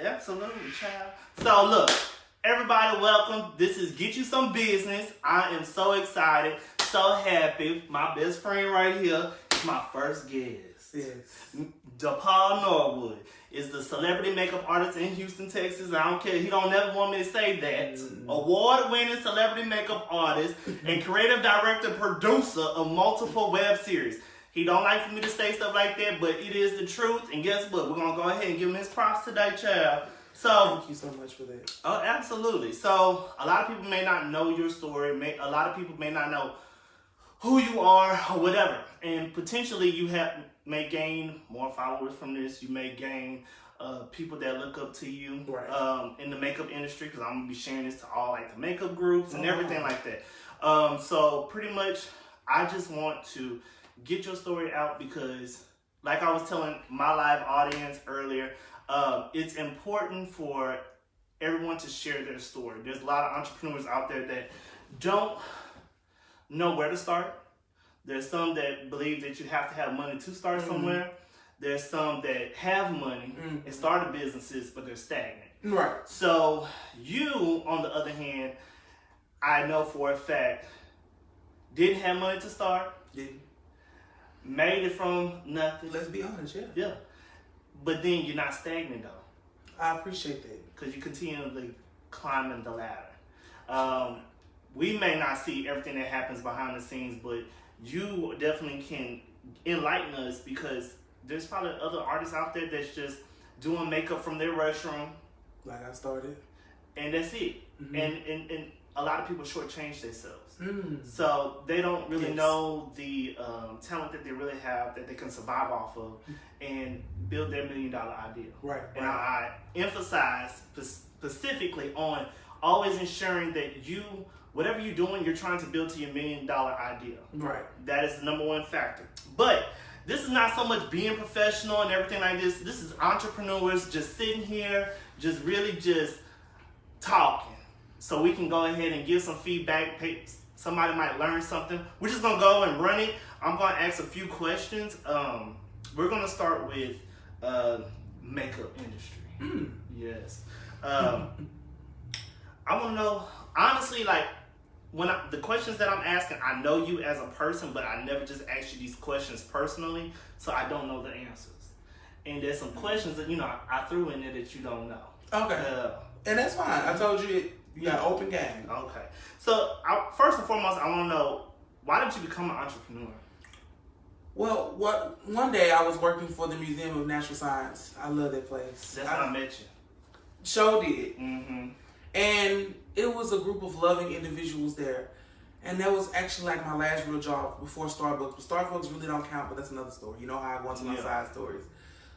Absolutely, child. So look, everybody welcome. This is Get You Some Business. I am so excited, so happy. My best friend right here is my first guest. Yes. DePaul Norwood is the celebrity makeup artist in Houston, Texas. I don't care. He don't never want me to say that. Award-winning celebrity makeup artist and creative director, producer of multiple web series. He don't like for me to say stuff like that, but it is the truth. And guess what? We're going to go ahead and give him his props today, child. So, thank you so much for that. Oh, absolutely. So, a lot of people may not know your story. A lot of people may not know who you are or whatever. And potentially you may gain more followers from this. You may gain people that look up to you in the makeup industry, because I'm going to be sharing this to all like the makeup groups and everything like that. So, pretty much, I just want to get your story out because, like I was telling my live audience earlier, it's important for everyone to share their story. There's a lot of entrepreneurs out there that don't know where to start. There's some that believe that you have to have money to start somewhere. There's some that have money and started businesses, but they're stagnant. Right. So you, on the other hand, I know for a fact, didn't have money to start. Didn't. Made it from nothing. Let's be honest, yeah. Yeah. But then you're not stagnant though. I appreciate that. Because you continually climbing the ladder. We may not see everything that happens behind the scenes, but you definitely can enlighten us, because there's probably other artists out there that's just doing makeup from their restroom. Like I started. And that's it. And a lot of people shortchange themselves. So they don't really know the talent that they really have, that they can survive off of and build their $1 million idea. Right. And I emphasize specifically on always ensuring that whatever you're doing, you're trying to build to your $1 million idea. Right. That is the number one factor. But this is not so much being professional and everything like this. This is entrepreneurs just sitting here, just really just talking. So we can go ahead and give some feedback. Somebody might learn something. We're just going to go and run it. I'm going to ask a few questions. We're going to start with makeup industry. Yes. I want to know, honestly, like, the questions that I'm asking, I know you as a person, but I never just ask you these questions personally, so I don't know the answers. And there's some questions that, I threw in there that you don't know. Okay. And that's fine. I told you you got open game. Okay. So, first and foremost, I want to know, why did you become an entrepreneur? Well, one day I was working for the Museum of Natural Science. I love that place. That's how I met you. Sure did. And it was a group of loving individuals there. And that was actually like my last real job before Starbucks. But Starbucks really don't count, but that's another story. You know how I go into my side stories.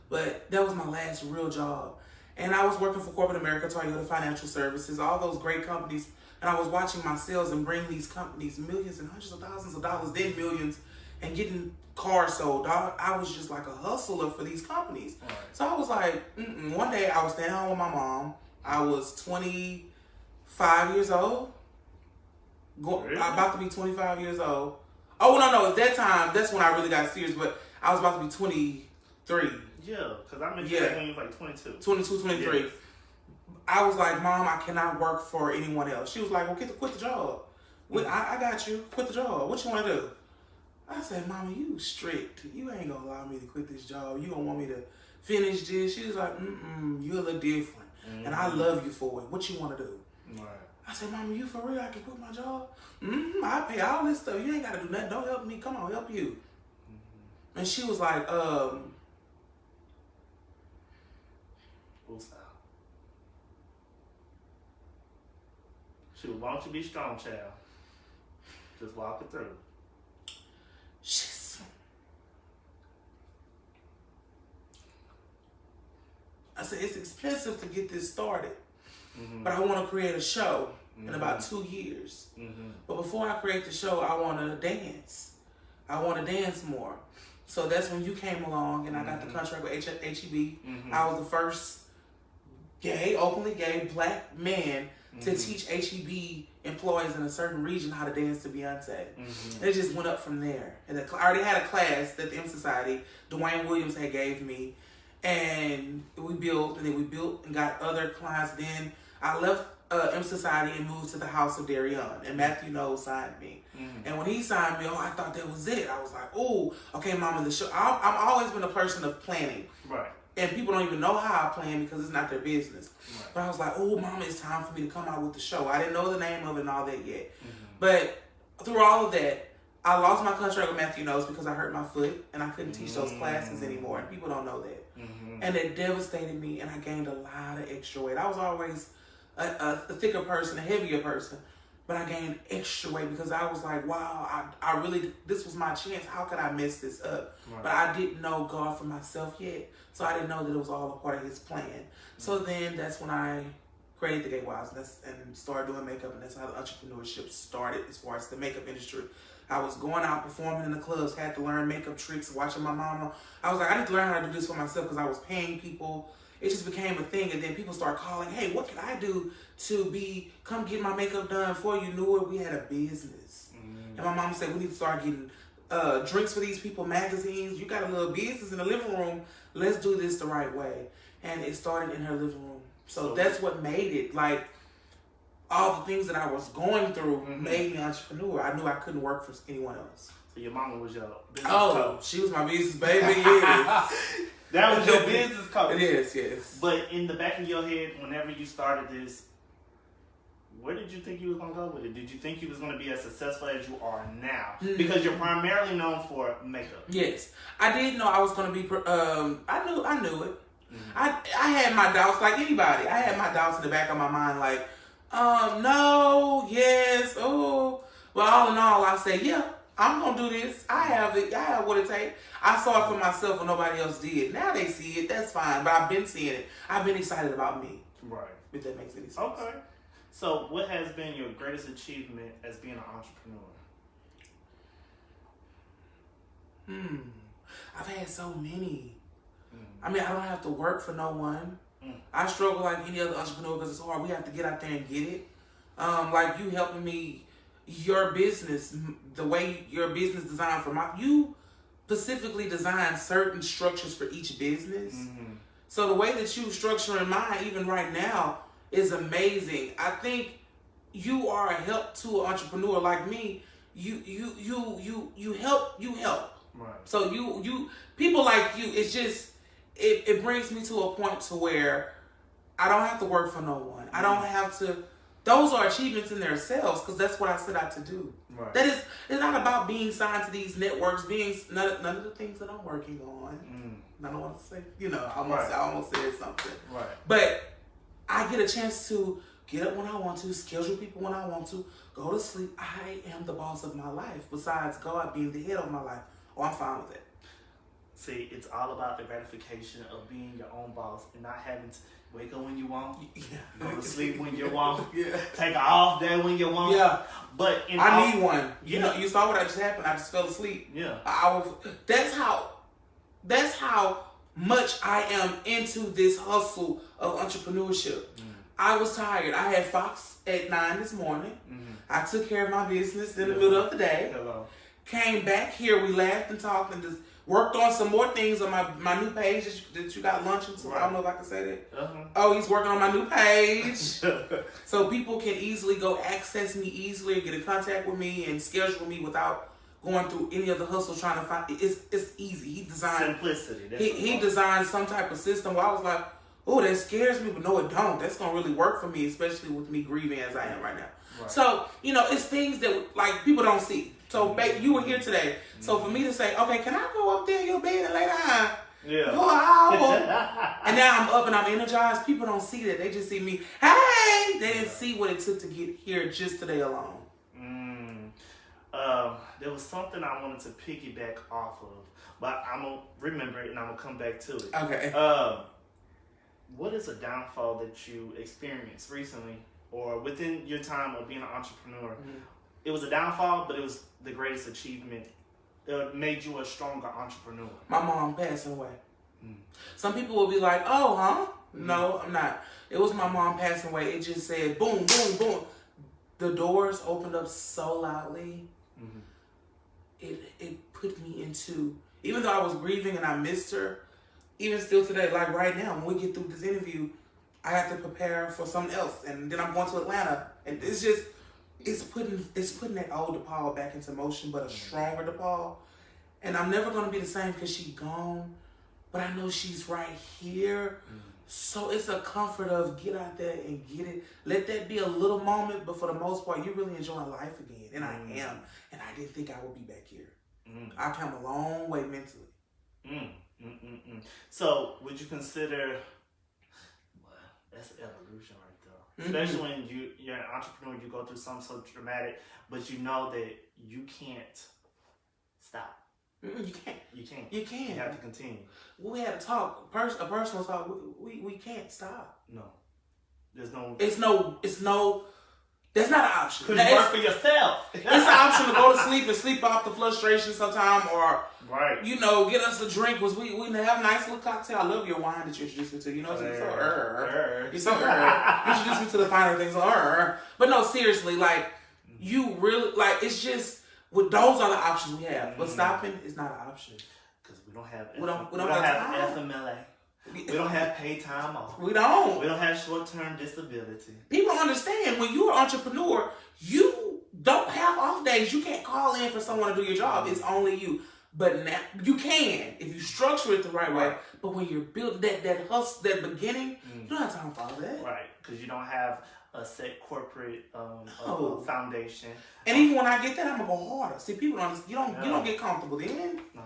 But that was my last real job. And I was working for corporate America, Toyota Financial Services, all those great companies. And I was watching my sales and bring these companies millions and hundreds of thousands of dollars, then millions, and getting cars sold. I was just like a hustler for these companies. Right. So I was like, one day I was staying home with my mom. I was 25 years old. Really? About to be 25 years old. Oh, no. At that time, that's when I really got serious. But I was about to be 23. Yeah, because I met you when you were like 22. 22, 23. Yes. I was like, Mom, I cannot work for anyone else. She was like, well, quit the job. I got you. Quit the job. What you want to do? I said, Mama, you strict. You ain't going to allow me to quit this job. You don't want me to finish this. She was like, you a little different. And I love you for it. What you want to do? Right. I said, Mama, you for real? I can quit my job? I pay all this stuff. You ain't got to do nothing. Don't help me. Come on, help you. And she was like, Shoot, why don't you be strong, child? Just walk it through. I said, it's expensive to get this started, but I want to create a show in about 2 years. But before I create the show, I want to dance. I want to dance more. So that's when you came along, and I got the contract with HEB. I was the first openly gay black man to teach HEB employees in a certain region how to dance to Beyonce. It just went up from there. And I already had a class that the M Society, Dwayne Williams had gave me. And we built, and then we built and got other clients. Then I left M Society and moved to the House of Darion, and Matthew Knowles signed me. And when he signed me, I thought that was it. I was like, oh, okay, Mama, the show. I've always been a person of planning. Right. And people don't even know how I plan because it's not their business. Right. But I was like, oh, Mama, it's time for me to come out with the show. I didn't know the name of it and all that yet. But through all of that, I lost my contract with Matthew Knowles because I hurt my foot and I couldn't teach those classes anymore. And people don't know that. And it devastated me, and I gained a lot of extra weight. I was always a thicker person, a heavier person. But I gained extra weight because I was like, wow, I really, this was my chance. How could I mess this up? Right. But I didn't know God for myself yet. So I didn't know that it was all a part of his plan. So then that's when I created the Gay Wives and started doing makeup. And that's how the entrepreneurship started as far as the makeup industry. I was going out performing in the clubs, had to learn makeup tricks, watching my mama. I was like, I need to learn how to do this for myself because I was paying people. It just became a thing, and then people start calling, hey, what can I do to come get my makeup done for you? Knew it, we had a business. And my mom said, we need to start getting drinks for these people, magazines. You got a little business in the living room. Let's do this the right way. And it started in her living room. So that's what made it. Like, all the things that I was going through made me an entrepreneur. I knew I couldn't work for anyone else. So your mama was your business coach. She was my business baby, yes. That was your business coach. It is, yes. But in the back of your head, whenever you started this, where did you think you was going to go with it? Did you think you was going to be as successful as you are now? Because you're primarily known for makeup. Yes. I did know I was going to be, I knew it. I had my doubts like anybody. I had my doubts in the back of my mind like, no, yes, oh. But all in all, I say, yeah, I'm going to do this. I have what it takes. I saw it for myself when nobody else did. Now they see it. That's fine. But I've been seeing it. I've been excited about me. Right. If that makes any sense. Okay. So what has been your greatest achievement as being an entrepreneur? I've had so many. I mean, I don't have to work for no one. I struggle like any other entrepreneur because it's hard. We have to get out there and get it. Like you helping me, your business, the way your business designed for you specifically designed certain structures for each business. So the way that you structuring mine, even right now, is amazing. I think you are a help to an entrepreneur like me. You help. Right. So you people like you, it's just it brings me to a point to where I don't have to work for no one. I don't have to. Those are achievements in themselves because that's what I set out to do. Right. It's not about being signed to these networks, being none of the things that I'm working on. I don't want to say, I almost said something. Right. But I get a chance to get up when I want to, schedule people when I want to, go to sleep. I am the boss of my life. Besides God being the head of my life. Oh, I'm fine with it. See, it's all about the gratification of being your own boss and not having to wake up when you want, go to sleep when you want, take an off day when you want. Yeah. But I need one. You saw what just happened. I just fell asleep. Yeah. That's how much I am into this hustle of entrepreneurship. I was tired. I had Fox at 9 this morning. I took care of my business in the middle of the day. Hello. Came back here. We laughed and talked and just worked on some more things on my new page that you got lunch into. Right. I don't know if I can say that. Oh, he's working on my new page. So people can easily go access me easily, get in contact with me, and schedule me without going through any of the hustle trying to find. It's easy. He designed simplicity. He designed some type of system where I was like, oh, that scares me, but no, it don't. That's gonna really work for me, especially with me grieving as I am right now. Right. So it's things that like people don't see. So you were here today. So for me to say, okay, can I go up there in your bed and lay down? Yeah. Wow. And now I'm up and I'm energized. People don't see that. They just see me. Hey, they didn't see what it took to get here just today alone. There was something I wanted to piggyback off of, but I'm gonna remember it and I'm gonna come back to it. Okay. What is a downfall that you experienced recently or within your time of being an entrepreneur? It was a downfall, but it was the greatest achievement. It made you a stronger entrepreneur. My mom passing away. Some people will be like, oh, huh? No, I'm not. It was my mom passing away. It just said boom, boom, boom. The doors opened up so loudly. It put me into, even though I was grieving and I missed her, even still today, like right now, when we get through this interview, I have to prepare for something else, and then I'm going to Atlanta, and it's just it's putting that old DePaul back into motion, but a stronger DePaul. And I'm never gonna be the same because she's gone, but I know she's right here. So it's a comfort of get out there and get it. Let that be a little moment, but for the most part, you're really enjoying life again. And I am. And I didn't think I would be back here. I come a long way mentally. So would you consider, well, that's evolution right there. Especially when you're an entrepreneur, you go through something so dramatic, but you know that you can't stop. You can't. You can't. You can't. You have to continue. We had a talk, a personal talk. We can't stop. No. There's no. It's no. That's not an option. Because you work for yourself. It's an option to go to sleep and sleep off the frustration sometime, or right. Get us a drink. We have a nice little cocktail. I love your wine that you introduced me to. You're so You're so You introduced me to the finer things. But no, seriously, like you really like. It's just. Those are the options we have, but stopping is not an option because we don't have. We don't have FMLA. We don't have paid time off. We don't. We don't have short-term disability. People understand when you're an entrepreneur, you don't have off days. You can't call in for someone to do your job. It's only you. But now you can if you structure it the right way. But when you're building that hustle, that beginning, you don't have time for all that. Right, because you don't have a set corporate foundation. And even when I get that, I'm gonna go harder. See, people don't. You don't get comfortable then. No,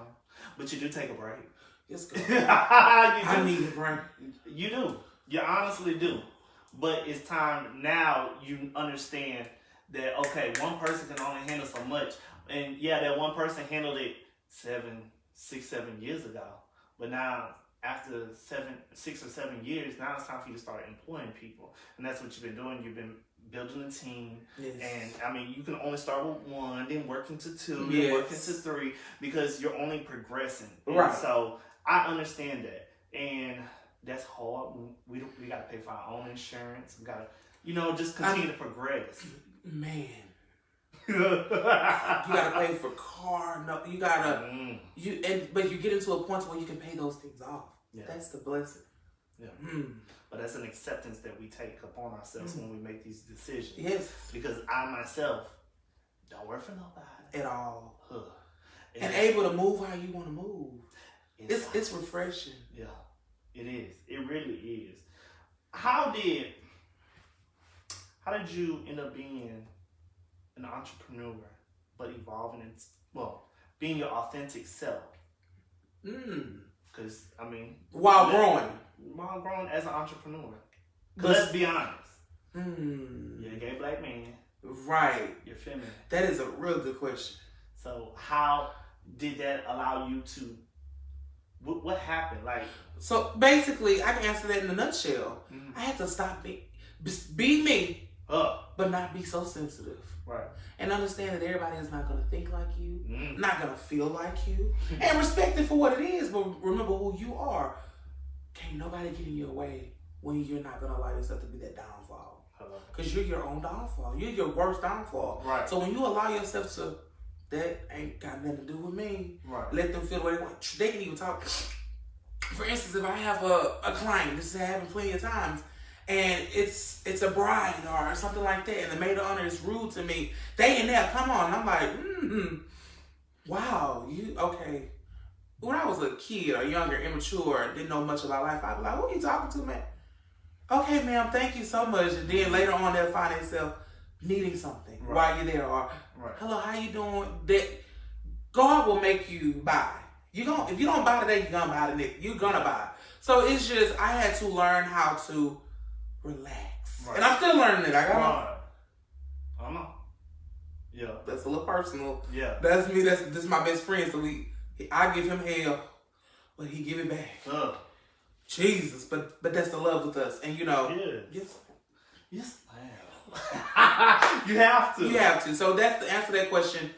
but you do take a break. Yes, good. I need a break. You do. You honestly do. But it's time now. You understand that one person can only handle so much, and that one person handled it 7 years ago. But now, after 6 or 7 years, now it's time for you to start employing people. And that's what you've been doing. You've been building a team. Yes. And, I mean, you can only start with 1, then work into 2, yes. then work into 3, because you're only progressing. Right. And so, I understand that. And that's hard. We got to pay for our own insurance. We got to, just continue to progress. Man. You gotta pay for car. No, you gotta but you get into a point where you can pay those things off. Yeah. That's the blessing. Yeah. But that's an acceptance that we take upon ourselves when we make these decisions. Yes. Because I myself don't work for nobody at all. And able to move how you want to move. It's refreshing. Yeah, it is. It really is. How did you end up being an entrepreneur, but evolving and being your authentic self? Because while growing as an entrepreneur. Let's be honest. You're a gay black man. Right. You're feminine. That is a real good question. So how did that allow you to? What happened? So basically, I can answer that in a nutshell. I had to stop be me, but not be so sensitive. Right. And understand that everybody is not going to think like you, not going to feel like you, and respect it for what it is, but remember who you are. Can't nobody get in your way when you're not going to allow yourself to be that downfall. Because you're your own downfall. You're your worst downfall. Right. So when you allow yourself to, that ain't got nothing to do with me. Right. Let them feel the way they want. They can even talk. For instance, if I have a client, this has happened plenty of times, and it's a bride or something like that, and the maid of honor is rude to me, they in there, come on. I'm like, wow, you, okay. When I was a kid or younger, immature, didn't know much about life, I'd be like, who are you talking to, man? Okay, ma'am, thank you so much. And then later on, they'll find themselves needing something while you're there. Or, hello, how you doing? That God will make you buy. If you don't buy today, you're gonna buy the next. You're gonna buy. So it's just, I had to learn how to relax. Right. And I'm still learning it. I know. Yeah. That's a little personal. Yeah. That's me. This is my best friend. So I give him hell, but he give it back. Jesus, but that's the love with us, and yes, ma'am. You have to. You have to. So that's the answer to that question.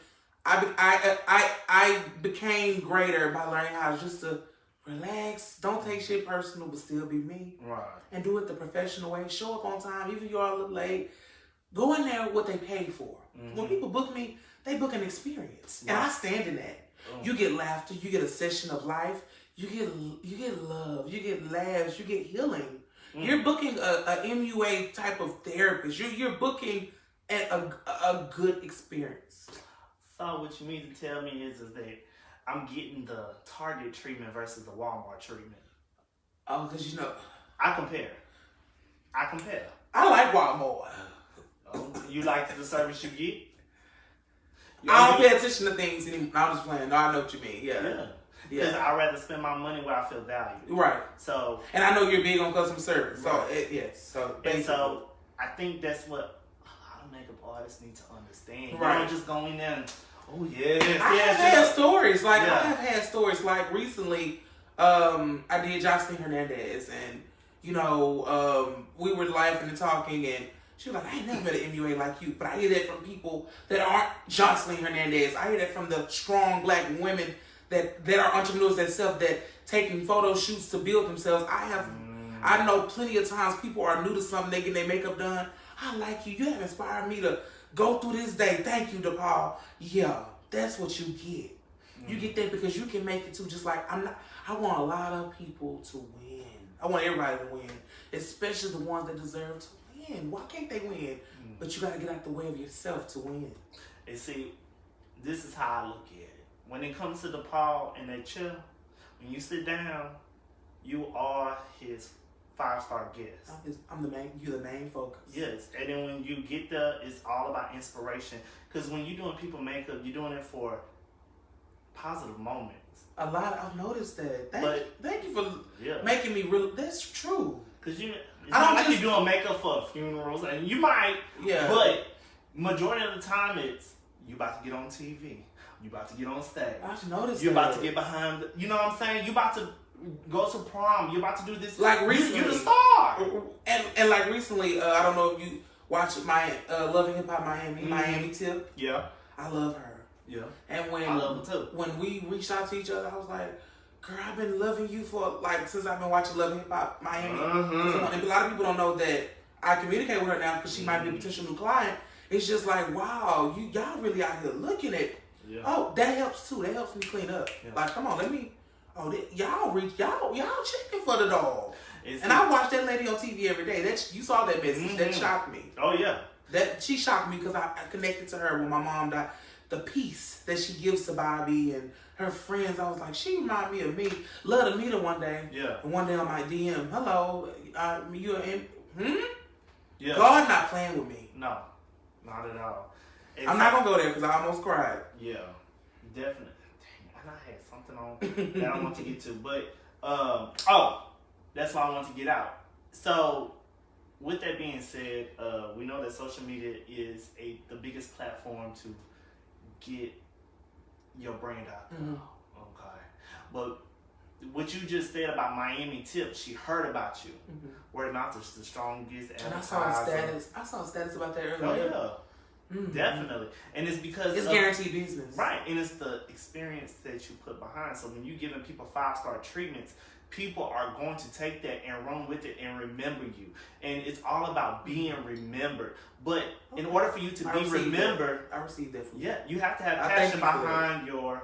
I became greater by learning how just to relax, don't take shit personal, but still be me. Right. And do it the professional way. Show up on time, even if you're a little late. Go in there with what they paid for. When people book me, they book an experience, and I stand in that. You get laughter, you get a session of life, you get love, you get laughs, you get healing. You're booking a MUA type of therapist. You're booking a good experience. So what you mean to tell me is that I'm getting the Target treatment versus the Walmart treatment. Oh, because I compare. I like Walmart. You like the service you get? I don't pay attention to things anymore. I'm just playing. No, I know what you mean. Yeah. Because I'd rather spend my money where I feel valued. Right. So. And I know you're big on customer service. So, yes. So, I think that's what a lot of makeup artists need to understand. Right. You don't just go in there and, oh, yes. I have had stories. I have had stories. Like, recently, I did Jocelyn Hernandez. And, we were laughing and talking. And she was like, I ain't never met an MUA like you. But I hear that from people that aren't Jocelyn Hernandez. I hear that from the strong black women that are entrepreneurs themselves, that taking photo shoots to build themselves. I know plenty of times people are new to something, they get their makeup done. I like you. You have inspired me to go through this day. Thank you, DePaul. Yeah, that's what you get. You get that because you can make it too. Just like I want a lot of people to win. I want everybody to win, especially the ones that deserve to win. Why can't they win? But you got to get out the way of yourself to win. And see, this is how I look at it. When it comes to DePaul and that chair, when you sit down, you are his 5-star guest. You're the main focus. Yes, and then when you get there, it's all about inspiration. Because when you're doing people makeup, you're doing it for positive moments. I've noticed that. Thank you for making me real. That's true. Because it's not like you're doing makeup for funerals, and you might, but majority of the time it's you about to get on TV. You about to get on stage. I've noticed you about to get behind, you know what I'm saying? You about to go to prom. You about to do this. Like recently. You're the star. And like recently, I don't know if you watched my Love and Hip Hop Miami Tip. Yeah. I love her. Yeah. And I love her too. When we reached out to each other, I was like, girl, I've been loving you since I've been watching Love and Hip Hop Miami. And a lot of people don't know that I communicate with her now because she might be a potential new client. It's just like, wow, y'all really out here looking at. Yeah. Oh, that helps too. That helps me clean up. Yeah. Like, come on, y'all checking for the dog. And I watch that lady on TV every day. You saw that message. That shocked me. Oh yeah. She shocked me because I connected to her when my mom died. The peace that she gives to Bobby and her friends, I was like, she reminded me of me. Love to meet her one day. Yeah. And one day on my DM, hello, you in? Yeah. God not playing with me. No, not at all. I'm not gonna go there because I almost cried. Yeah, definitely. Dang, and I had something on that I want to get to, but that's why I want to get out. So, with that being said, we know that social media is the biggest platform to get your brand out there. Okay, but what you just said about Miami Tip, she heard about you. Word of mouth is the strongest. And I saw a status about that earlier. Oh yeah. Definitely. And it's because it's guaranteed business. Right. And it's the experience that you put behind. So when you're giving people 5-star treatments, people are going to take that and run with it and remember you. And it's all about being remembered. But in order for you to be remembered, I received that from you. Yeah, you have to have passion behind your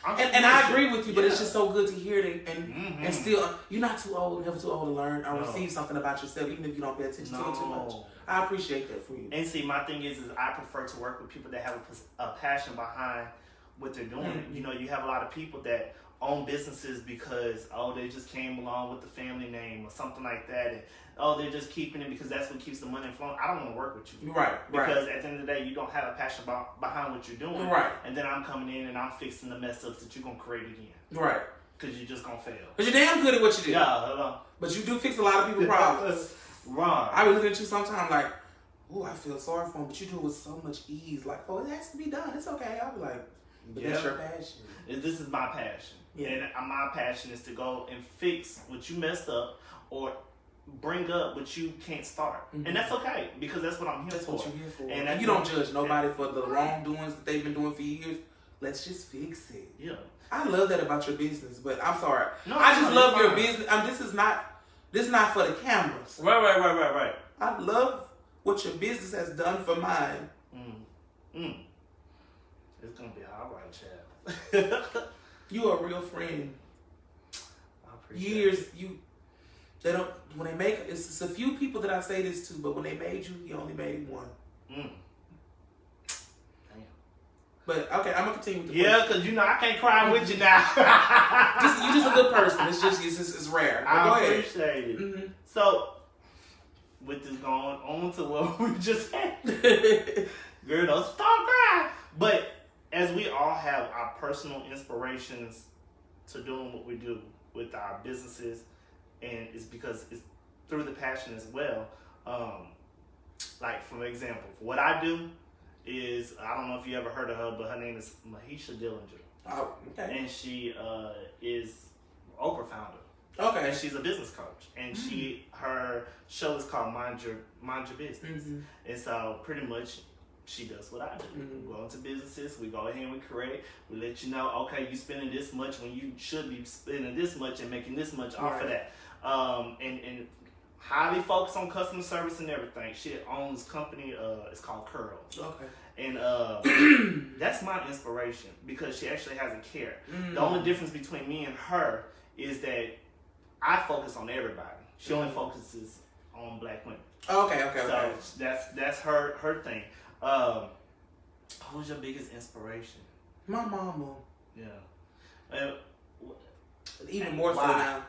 and I agree with you, but it's just so good to hear it and still, you're not too old, never too old to learn or receive something about yourself, even if you don't pay attention to it too much. I appreciate that for you. And see, my thing is I prefer to work with people that have a passion behind what they're doing. You know, you have a lot of people that own businesses because, they just came along with the family name or something like that. And, they're just keeping it because that's what keeps the money flowing. I don't want to work with you. Right. Because at the end of the day, you don't have a passion behind what you're doing. Right. And then I'm coming in and I'm fixing the mess ups that you're going to create again. Right. Because you're just going to fail. Because you're damn good at what you do. Yeah. But you do fix a lot of people's problems. Right. I be looking at you sometimes like, oh, I feel sorry for him, but you do it with so much ease. Like, it has to be done. It's okay. I'll be like, but that's your passion. This is my passion. Yeah. And my passion is to go and fix what you messed up or bring up what you can't start. And that's okay because that's what I'm here for. That's what you're here for. And you don't judge nobody for the wrongdoings that they've been doing for years. Let's just fix it. Yeah. I love that about your business, but I'm sorry. No, I just love your business. This is not for the cameras. Right. I love what your business has done for mine. It's gonna be all right, Chad. You a real friend. I appreciate Years it. they don't when they make it's a few people that I say this to, but when they made you only made one. Mm. But okay, I'm gonna continue with the Yeah, because I can't cry with you now. You're just a good person. It's rare. But go I ahead. appreciate it. Mm-hmm. So, with this going on to what we just had, girl, don't stop crying. But as we all have our personal inspirations to doing what we do with our businesses, and it's because it's through the passion as well. Like, for example, what I do is, I don't know if you ever heard of her, but her name is Mahisha Dillinger. Oh, okay. And she is Oprah founder. Okay. And she's a business coach. And her show is called Mind Your Business. Mm-hmm. And so pretty much she does what I do. Mm-hmm. We go into businesses, we go ahead and we create, we let you know, okay, you're spending this much when you should be spending this much and making this much off of that. And highly focused on customer service and everything. She owns a company, it's called Curls. Okay. And that's my inspiration because she actually has a care. Mm. The only difference between me and her is that I focus on everybody. She only focuses on black women. Okay. So that's her thing. Who's your biggest inspiration? My mama. Yeah. Even more so now.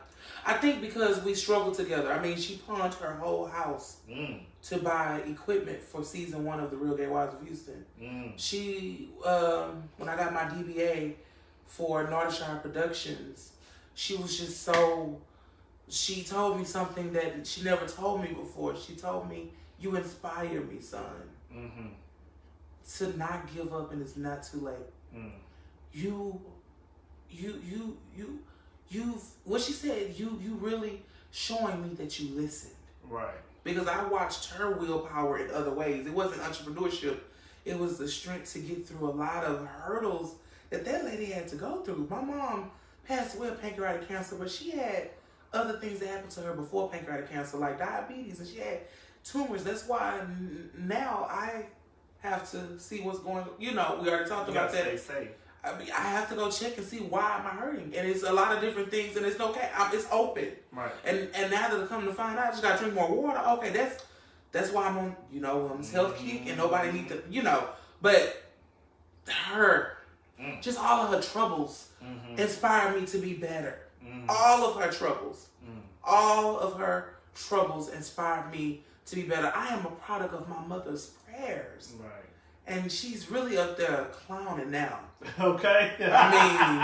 I think because we struggled together. I mean, she pawned her whole house to buy equipment for season 1 of The Real Housewives of Houston. She, when I got my DBA for Northshire Productions, she was just so. She told me something that she never told me before. She told me, "You inspire me, son, to not give up, and it's not too late. You've what she said, you really showing me that you listened." Right. Because I watched her willpower in other ways. It wasn't entrepreneurship. It was the strength to get through a lot of hurdles that lady had to go through. My mom passed away of pancreatic cancer, but she had other things that happened to her before pancreatic cancer, like diabetes, and she had tumors. That's why now I have to see what's going on. We already talked about that. Stay safe. I mean, I have to go check and see why am I hurting, and it's a lot of different things, and it's okay. It's open, right? And now that I'm coming to find out, I just gotta drink more water. Okay, that's why I'm on on this health kick, and nobody need to But her, just all of her troubles, inspired me to be better. All of her troubles, inspired me to be better. I am a product of my mother's prayers, right? And she's really up there clowning now. Okay. I mean,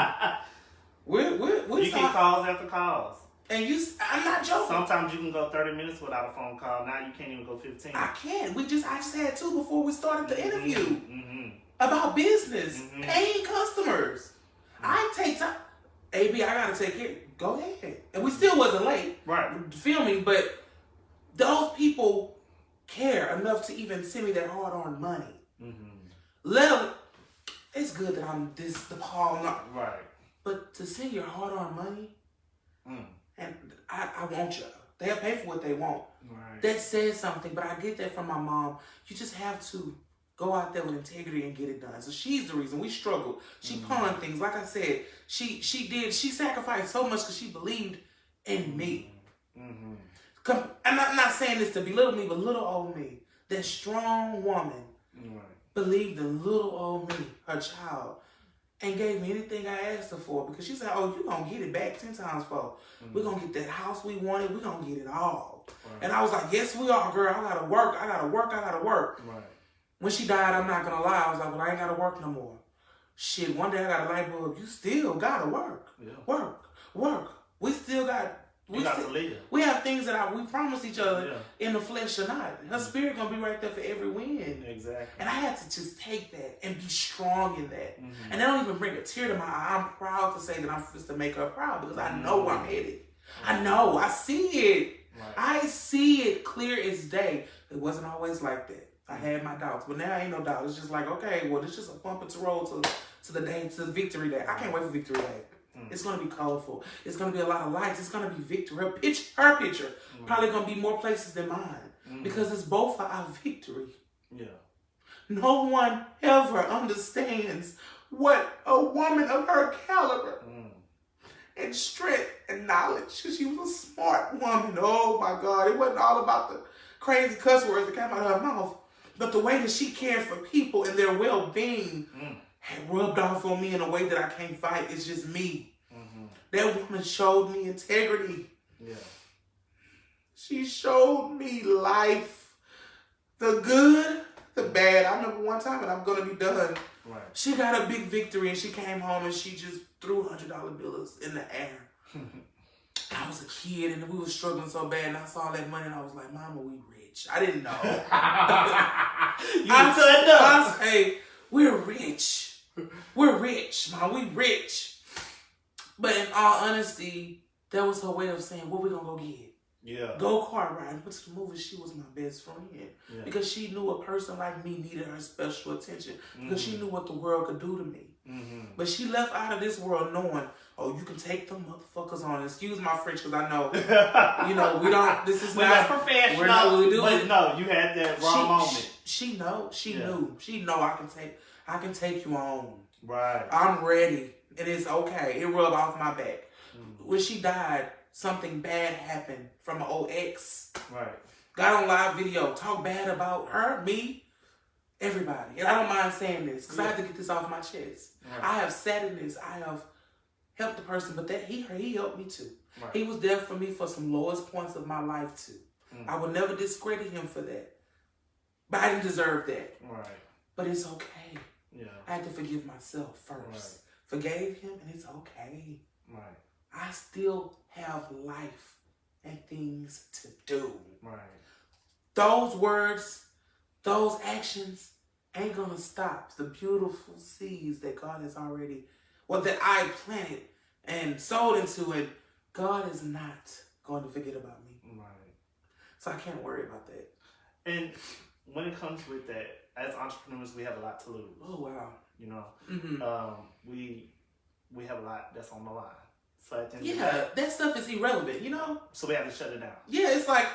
we're you get calls after calls. And I'm not joking. Sometimes you can go 30 minutes without a phone call. Now you can't even go 15. I can't. I just had 2 before we started the interview about business, paying customers. I take time. AB, I gotta take care. Go ahead. And we still wasn't late. Right. Filming, but those people care enough to even send me that hard-earned money. Let them. It's good that I'm this DePaul Norwood. Right. But to send your hard-earned money, and I want you. They'll pay for what they want. Right. That says something, but I get that from my mom. You just have to go out there with integrity and get it done. So she's the reason we struggled. She pawned things. Like I said, she sacrificed so much because she believed in me. I'm not saying this to belittle me, but little old me, that strong woman, believed in little old me, her child, and gave me anything I asked her for, because she said, "Oh, you're going to get it back 10 times fold. We're going to get that house we wanted. We're going to get it all." Right. And I was like, "Yes, we are, girl. I got to work. Right. When she died, I'm not going to lie. I was like, "Well, I ain't got to work no more." Shit, one day I got a light bulb. You still got to work. Yeah. Work. We still got... We have things that we promise each other in the flesh or not. Her spirit gonna be right there for every win. Exactly. And I had to just take that and be strong in that. And that don't even bring a tear to my eye. I'm proud to say that I'm supposed to make her proud because I know where I'm headed. I know. I see it. Right. I see it clear as day. It wasn't always like that. I had my doubts, but now ain't no doubt. It's just like, okay, well, it's just a bumper to roll to the victory day. I can't wait for victory day. It's going to be colorful. It's going to be a lot of lights. It's going to be victory. Her picture probably going to be more places than mine because it's both for our victory. Yeah. No one ever understands what a woman of her caliber and strength and knowledge, because she was a smart woman. Oh my God, it wasn't all about the crazy cuss words that came out of her mouth, but the way that she cared for people and their well-being had rubbed off on me in a way that I can't fight. It's just me. That woman showed me integrity. Yeah. She showed me life. The good, the bad. I remember one time, and I'm going to be done. Right. She got a big victory, and she came home, and she just threw $100 bills in the air. I was a kid, and we were struggling so bad, and I saw that money, and I was like, Mama, we rich. I didn't know. I say, we're rich. We're rich, Mom. We rich. But in all honesty, that was her way of saying, what we gonna go get? Yeah. Go kart riding. Went to the movie. She was my best friend. Yeah. Because she knew a person like me needed her special attention. Because she knew what the world could do to me. But she left out of this world knowing, oh, you can take them motherfuckers on. Excuse my French, because I know, we don't, this is not professional. We're not really doing it. No, you had that wrong moment. She knew. She know I can take you on. Right. I'm ready. And it's okay. It rubbed off my back. When she died, something bad happened from an old ex. Right. Got on live video, talk bad about her, me, everybody. And I don't mind saying this, because I have to get this off my chest. Right. I have sat in this. I have helped the person, but that he helped me too. Right. He was there for me for some lowest points of my life too. I would never discredit him for that. But I didn't deserve that. Right. But it's okay. Yeah. I had to forgive myself first. Right. Forgave him, and it's okay. Right. I still have life and things to do. Right. Those words, those actions ain't gonna stop the beautiful seeds that God has already, that I planted and sowed into it. God is not going to forget about me. Right. So I can't worry about that. And when it comes with that, as entrepreneurs, we have a lot to lose. Oh, wow. We have a lot that's on the line. So at the end of the day, that stuff is irrelevant, So we have to shut it down. Yeah, it's like,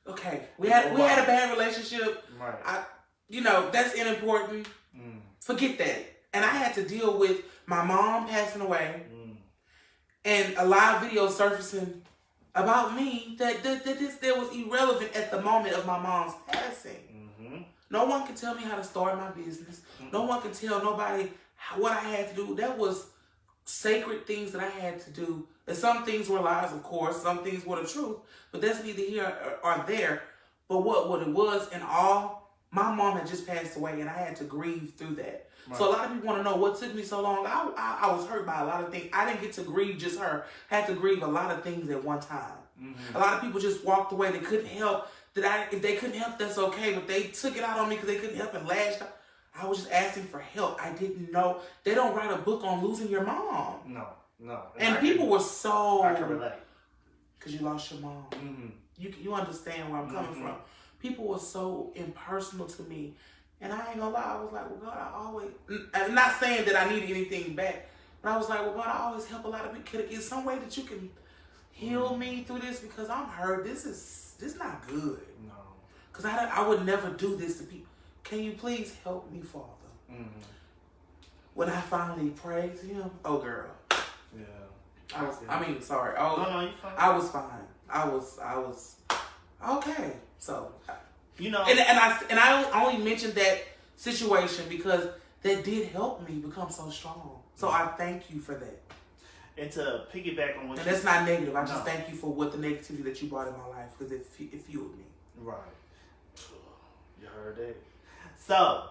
okay, we had a bad relationship. Right. That's unimportant. Forget that. And I had to deal with my mom passing away and a live video surfacing about me that was irrelevant at the moment of my mom's passing. No one can tell me how to start my business. No one can tell nobody what I had to do. That was sacred things that I had to do. And some things were lies, of course. Some things were the truth. But that's neither here or there. But what it was in all, my mom had just passed away, and I had to grieve through that. Right. So a lot of people want to know what took me so long. I was hurt by a lot of things. I didn't get to grieve just her. I had to grieve a lot of things at one time. A lot of people just walked away. They couldn't help. If they couldn't help, that's okay. But they took it out on me because they couldn't help and lashed out. I was just asking for help. I didn't know. They don't write a book on losing your mom. No. And people were so... I can relate. Because you lost your mom. You understand where I'm coming from. People were so impersonal to me. And I ain't gonna lie. I was like, well, God, I always... I'm not saying that I needed anything back. But I was like, well, God, I always help a lot of people. Is some way that you can heal me through this? Because I'm hurt. This not good. No. Because I would never do this to people. Can you please help me, Father? When I finally prayed to him, oh, girl. Yeah. Sorry. Oh, no, you're fine. I was fine. I was okay. So, and I only mentioned that situation because that did help me become so strong. So I thank you for that. And to piggyback on what and that's not negative. I just thank you for what the negativity that you brought in my life because it fueled me. Right. You heard that. So,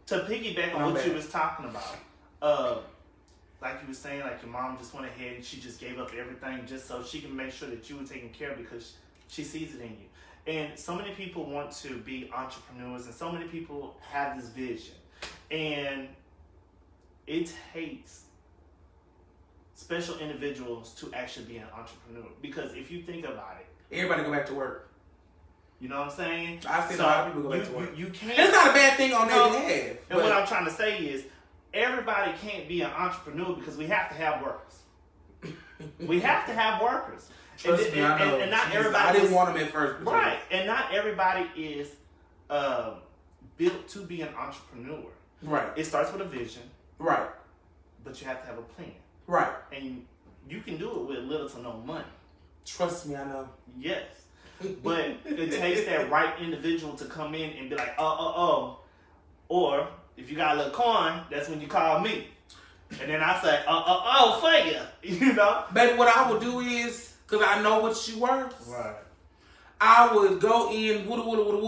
to piggyback on what you was talking about, like you were saying, like your mom just went ahead and she just gave up everything just so she can make sure that you were taken care of because she sees it in you. And so many people want to be entrepreneurs and so many people have this vision. And it takes special individuals to actually be an entrepreneur. Because if you think about it, everybody go back to work. You know what I'm saying? I see a lot of people go back to work. You can't. It's not a bad thing on their behalf. And what I'm trying to say is, everybody can't be an entrepreneur because we have to have workers. We have to have workers. Trust me, I know. And not everybody. I didn't want them at first. Right. And not everybody is built to be an entrepreneur. Right. It starts with a vision. Right. But you have to have a plan. Right. And you can do it with little to no money. Trust me, I know. Yes. But it takes that right individual to come in and be like, oh. Or if you got a little coin, that's when you call me. And then I say, for you. You know? Baby, what I would do is, because I know what you worth. Right. I would go in,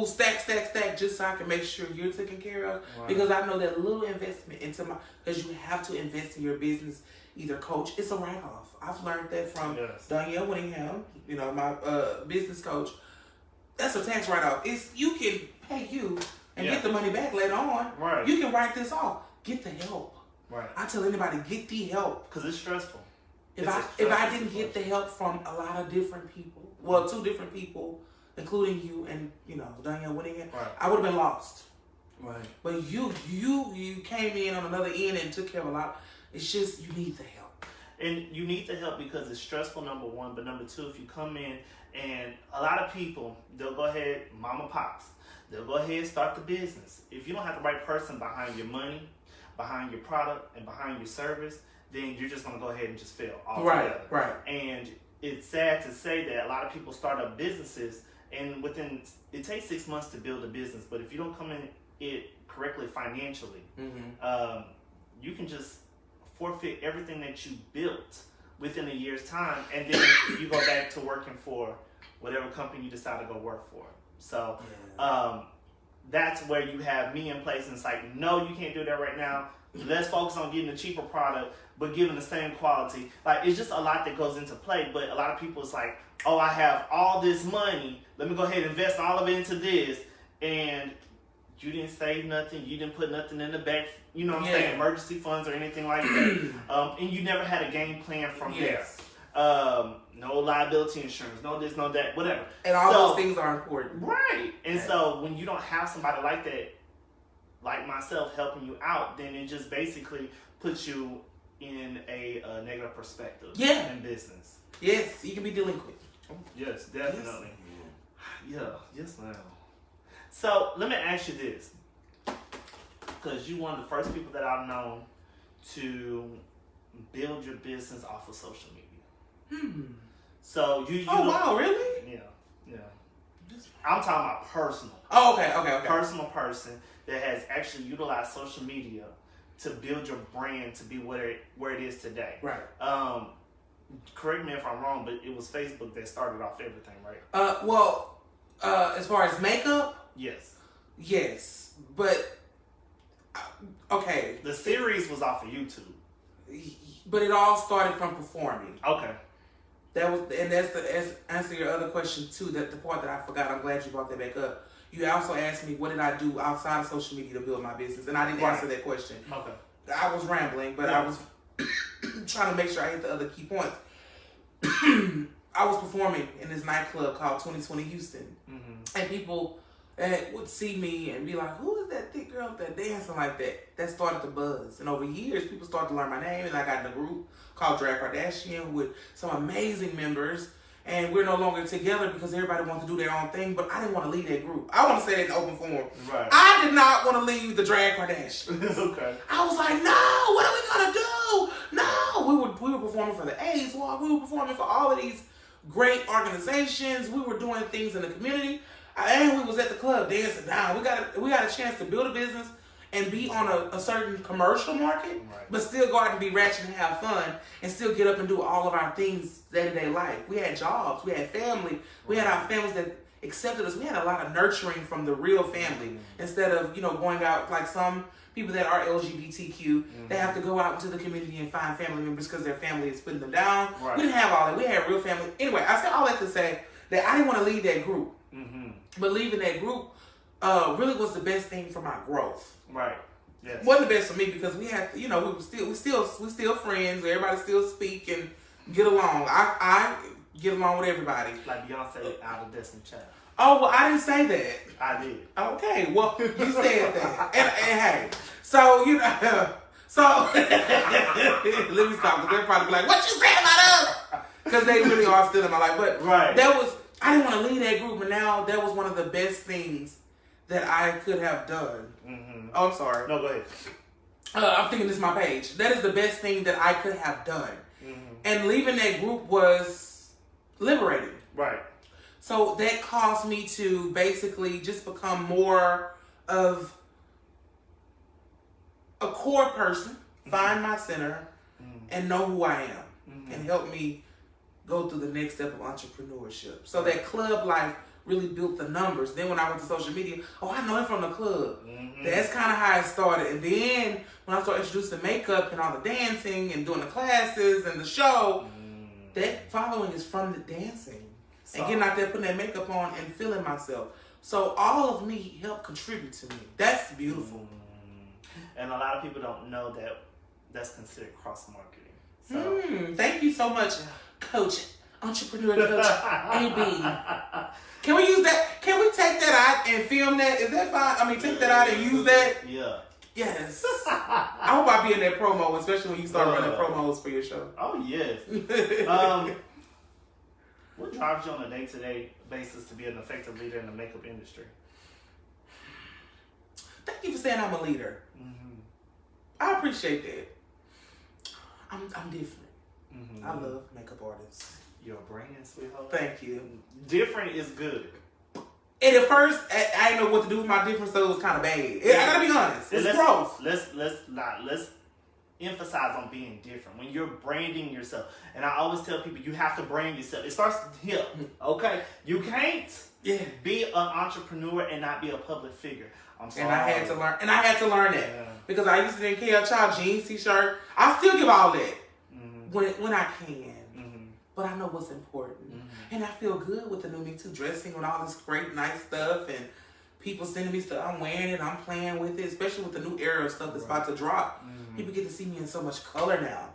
stack, just so I can make sure you're taken care of. Right. Because I know that little investment into because you have to invest in your business, either coach, it's a write-off. I've learned that from Danielle Winningham, my business coach. That's a tax write-off. You can pay you and get the money back later on. Right. You can write this off. Get the help. Right. I tell anybody, get the help. Because it's stressful. If I didn't get the help from a lot of different people, well, 2 different people, including you and Danielle Winningham, I would have been lost. Right. But you came in on another end and took care of a lot. It's just you need the help. And you need the help because it's stressful, number 1. But number 2, if you come in and a lot of people, they'll go ahead, mama pops, they'll go ahead and start the business. If you don't have the right person behind your money, behind your product, and behind your service, then you're just going to go ahead and just fail altogether. Right. And it's sad to say that a lot of people start up businesses and it takes 6 months to build a business, but if you don't come in it correctly financially, you can just forfeit everything that you built within a year's time, and then you go back to working for whatever company you decide to go work for. So that's where you have me in place, and it's like, no, you can't do that right now. Let's focus on getting a cheaper product, but giving the same quality. Like, it's just a lot that goes into play, but a lot of people, it's like, oh, I have all this money, let me go ahead and invest all of it into this, and you didn't save nothing, you didn't put nothing in the back, you know what I'm saying, emergency funds or anything like that. And you never had a game plan from there. No liability insurance, no this, no that, whatever. And all those things are important. Right. And so when you don't have somebody like that, like myself, helping you out, then it just basically puts you in a negative perspective in business. Yes, you can be delinquent. Yes, definitely. Yes, ma'am. So let me ask you this, because you're one of the first people that I've known to build your business off of social media. So you oh wow, really? Yeah. I'm talking about personal. Oh, okay. Personal person that has actually utilized social media to build your brand to be where it is today. Right. Correct me if I'm wrong, but it was Facebook that started off everything, right? As far as makeup, yes, but okay. The series was off of YouTube, but it all started from performing. Okay. That's to answer your other question too. That the part that I forgot. I'm glad you brought that back up. You also asked me what did I do outside of social media to build my business, and I didn't answer that question. Okay. I was rambling, but I was trying to make sure I hit the other key points. I was performing in this nightclub called 2020 Houston, and people would see me and be like, "Who is that thick girl up there dancing like that?" That started the buzz, and over years, people started to learn my name, and I got in a group called Drag Kardashian with some amazing members. And we're no longer together because everybody wants to do their own thing, but I didn't want to leave that group. I want to say that in open forum. Right. I did not want to leave the Drag Kardashians. Okay. I was like, no, what are we gonna do? No, we were performing for the AIDS Walk. We were performing for all of these great organizations. We were doing things in the community, and we was at the club dancing down. We got a chance to build a business and be on a certain commercial market, but still go out and be ratchet and have fun, and still get up and do all of our things day-to-day life. We had jobs, we had family, we had our families that accepted us. We had a lot of nurturing from the real family instead of going out like some people that are LGBTQ. They have to go out into the community and find family members because their family is putting them down. We didn't have all that. We had real family. Anyway, I said all that to say that I didn't want to leave that group, but leaving that group really was the best thing for my growth. Right. Yes. Wasn't the best for me because we had, we still friends. Everybody still speak and get along. I get along with everybody. Like Beyonce out of Destiny Child. Oh well, I didn't say that. I did. Okay, well you said that, and hey, so so let me stop because they'll probably be like, "What you saying about us?" Because they really are still in my life. But I didn't want to leave that group, but now that was one of the best things that I could have done. Oh, I'm sorry. No, go ahead. I'm thinking this is my page. That is the best thing that I could have done. Mm-hmm. And leaving that group was liberating. Right. So that caused me to basically just become more of a core person, find my center, and know who I am, and help me go through the next step of entrepreneurship. So that club life really built the numbers. Then when I went to social media, I know him from the club. That's kind of how it started. And then when I started introducing makeup and all the dancing and doing the classes and the show, that following is from the dancing. And getting out there, putting that makeup on and feeling myself. So all of me helped contribute to me. That's beautiful. And a lot of people don't know that that's considered cross-marketing. So. Thank you so much, Coach, Entrepreneur Coach AB. Can we use that? Can we take that out and film that? Is that fine? I mean, take that out and use that? Yeah. Yes. I hope I be in that promo, especially when you start running promos for your show. Oh, yes. What drives you on a day-to-day basis to be an effective leader in the makeup industry? Thank you for saying I'm a leader. I appreciate that. I'm different. I love makeup artists. You're a brand, sweetheart. Thank you. Different is good. And at first, I didn't know what to do with my difference, so it was kind of bad. I gotta be honest. It's growth. Let's emphasize on being different. When you're branding yourself, and I always tell people, you have to brand yourself. It starts here, okay? You can't be an entrepreneur and not be a public figure. I'm sorry. And I had to learn that. Because I used to didn't care, child, jeans, t-shirt. I still give all that when I can. But I know what's important. And I feel good with the new Me Too dressing with all this great, nice stuff. And people sending me stuff. I'm wearing it. I'm playing with it. Especially with the new era of stuff that's about to drop. People get to see me in so much color now.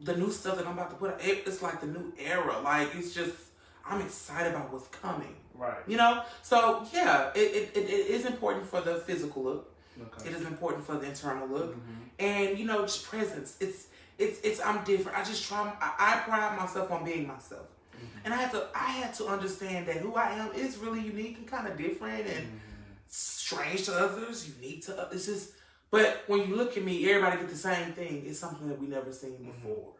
The new stuff that I'm about to put out, it's like the new era. Like, it's just, I'm excited about what's coming. Right. You know? So, yeah, it is important for the physical look. Okay. It is important for the internal look. And, you know, just presence. It's I'm different. I pride myself on being myself. And I had to understand that who I am is really unique and kind of different and strange to others, unique to others. It's just, but when you look at me, everybody get the same thing. It's something that we never seen before,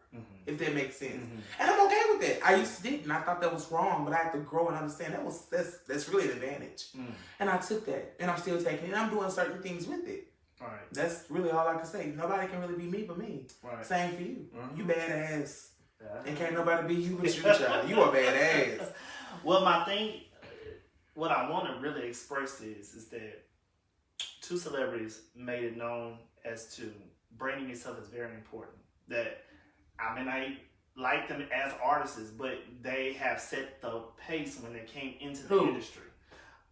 if that makes sense. And I'm okay with that. I used to didn't. I thought that was wrong, but I had to grow and understand that's really an advantage. And I took that, and I'm still taking it. And I'm doing certain things with it. Right. That's really all I can say. Nobody can really be me but me. Right. Same for you. You badass. And can't nobody be you but you, child. You are badass. Well, what I want to really express is that two celebrities made it known as to branding yourself is very important. That, I mean, I like them as artists, but they have set the pace when they came into the industry.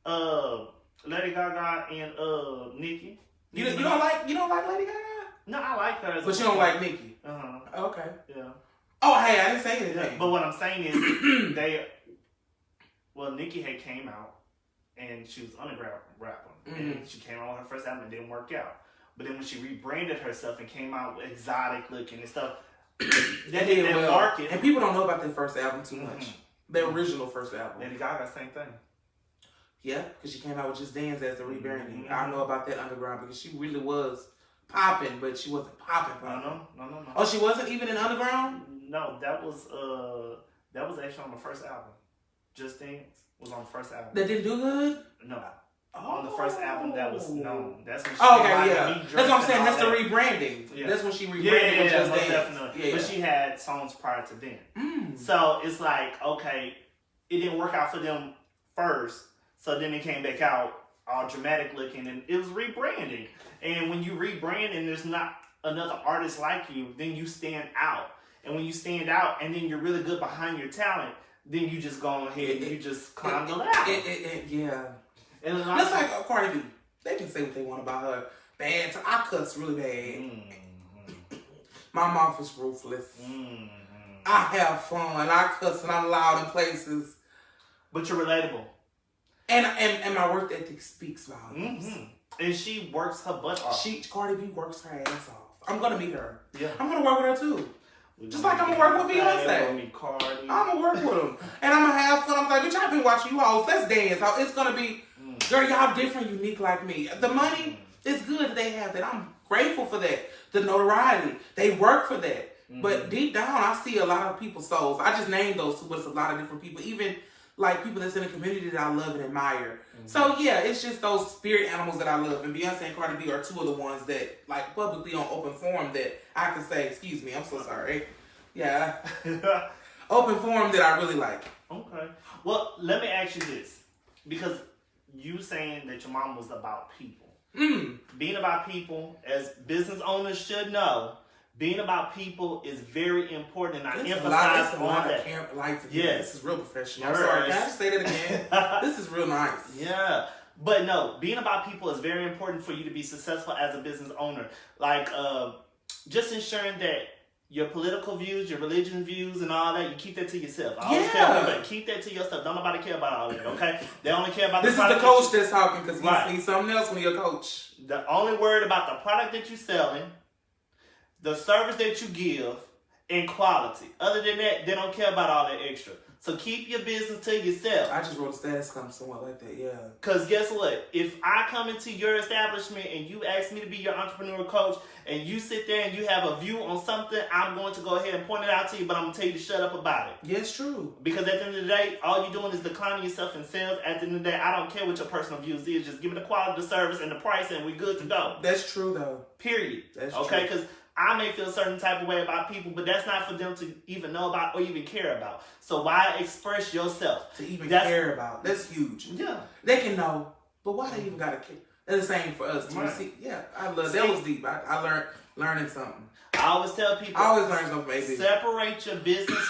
Lady Gaga and Nicki. You don't like Lady Gaga? No, I like her. But you don't like Nicki? Okay. Yeah. Oh, hey, I didn't say anything. But what I'm saying is Nicki had came out and she was underground rapper. And she came out with her first album and didn't work out. But then when she rebranded herself and came out with exotic looking and stuff, that did well. Market. And people don't know about their first album too much. Their original first album. Lady Gaga, same thing. Yeah, because she came out with Just Dance as the rebranding. I know about that underground because she really was popping, but she wasn't popping. No. Oh, she wasn't even in underground? No, that was actually on the first album. Just Dance was on the first album. That didn't do good? No. On the first album that was known. That's when she That's what I'm saying. That's the rebranding. Yeah. That's when she rebranded with Just Dance. Definitely. Yeah. But she had songs prior to then. So it's like, okay, it didn't work out for them first. So then it came back out all dramatic looking and it was rebranding. And when you rebrand and there's not another artist like you, then you stand out. And when you stand out and then you're really good behind your talent, then you just go ahead and you just climb the ladder. Yeah. And that's like Cardi B. They can say what they want about her. Bad. I cuss really bad. My mouth is ruthless. I have fun. I cuss and I'm loud in places. But you're relatable. And my work ethic speaks volumes. And she works her butt off. Cardi B works her ass off. I'm gonna meet her. Yeah. I'm gonna work with her too. Just like I'm gonna work with Beyonce. I'm gonna work with them. And I'm gonna have fun. I'm like, bitch, I've been watching you all. Let's dance. It's gonna be, girl, y'all different, unique like me. The money, it's good that they have that. I'm grateful for that. The notoriety. They work for that. Mm-hmm. But deep down, I see a lot of people's souls. I just named those two, but it's a lot of different people. Even like people that's in the community that I love and admire. Mm-hmm. So yeah, it's just those spirit animals that I love. And Beyonce and Cardi B are two of the ones that, like, publicly on open forum that I can say, excuse me, I'm so sorry. Yeah. Open forum that I really like. Okay. Well, let me ask you this. Because you saying that your mom was about people. Being about people, as business owners should know, being about people is very important, and I emphasize on that. Yes, this is real professional. I'm sorry, can I just say that again? This is real nice. Yeah, but no, being about people is very important for you to be successful as a business owner. Like, just ensuring that your political views, your religion views, and all that, you keep that to yourself. I always tell everybody, keep that to yourself. Don't nobody care about all that, okay? They only care about this the product. This is the coach that's talking, because he sees something else when you're a coach. The only word about the product that you're selling, the service that you give, and quality. Other than that, they don't care about all that extra. So keep your business to yourself. I just wrote a status comment somewhat like that, yeah. Because guess what? If I come into your establishment and you ask me to be your entrepreneur coach, and you sit there and you have a view on something, I'm going to go ahead and point it out to you, but I'm going to tell you to shut up about it. Yeah, it's true. Because at the end of the day, all you're doing is declining yourself in sales. At the end of the day, I don't care what your personal views is. Just give me the quality of the service and the price, and we're good to go. That's true, though. Period. That's okay? True. Because I may feel a certain type of way about people, but that's not for them to even know about or even care about. So why express yourself? To even care about. That's huge. Yeah. They can know, but why they even got to care? That's the same for us. Right. See, yeah, I love that. Was deep. I learning something. I always tell people. I always learn something, baby. Separate your business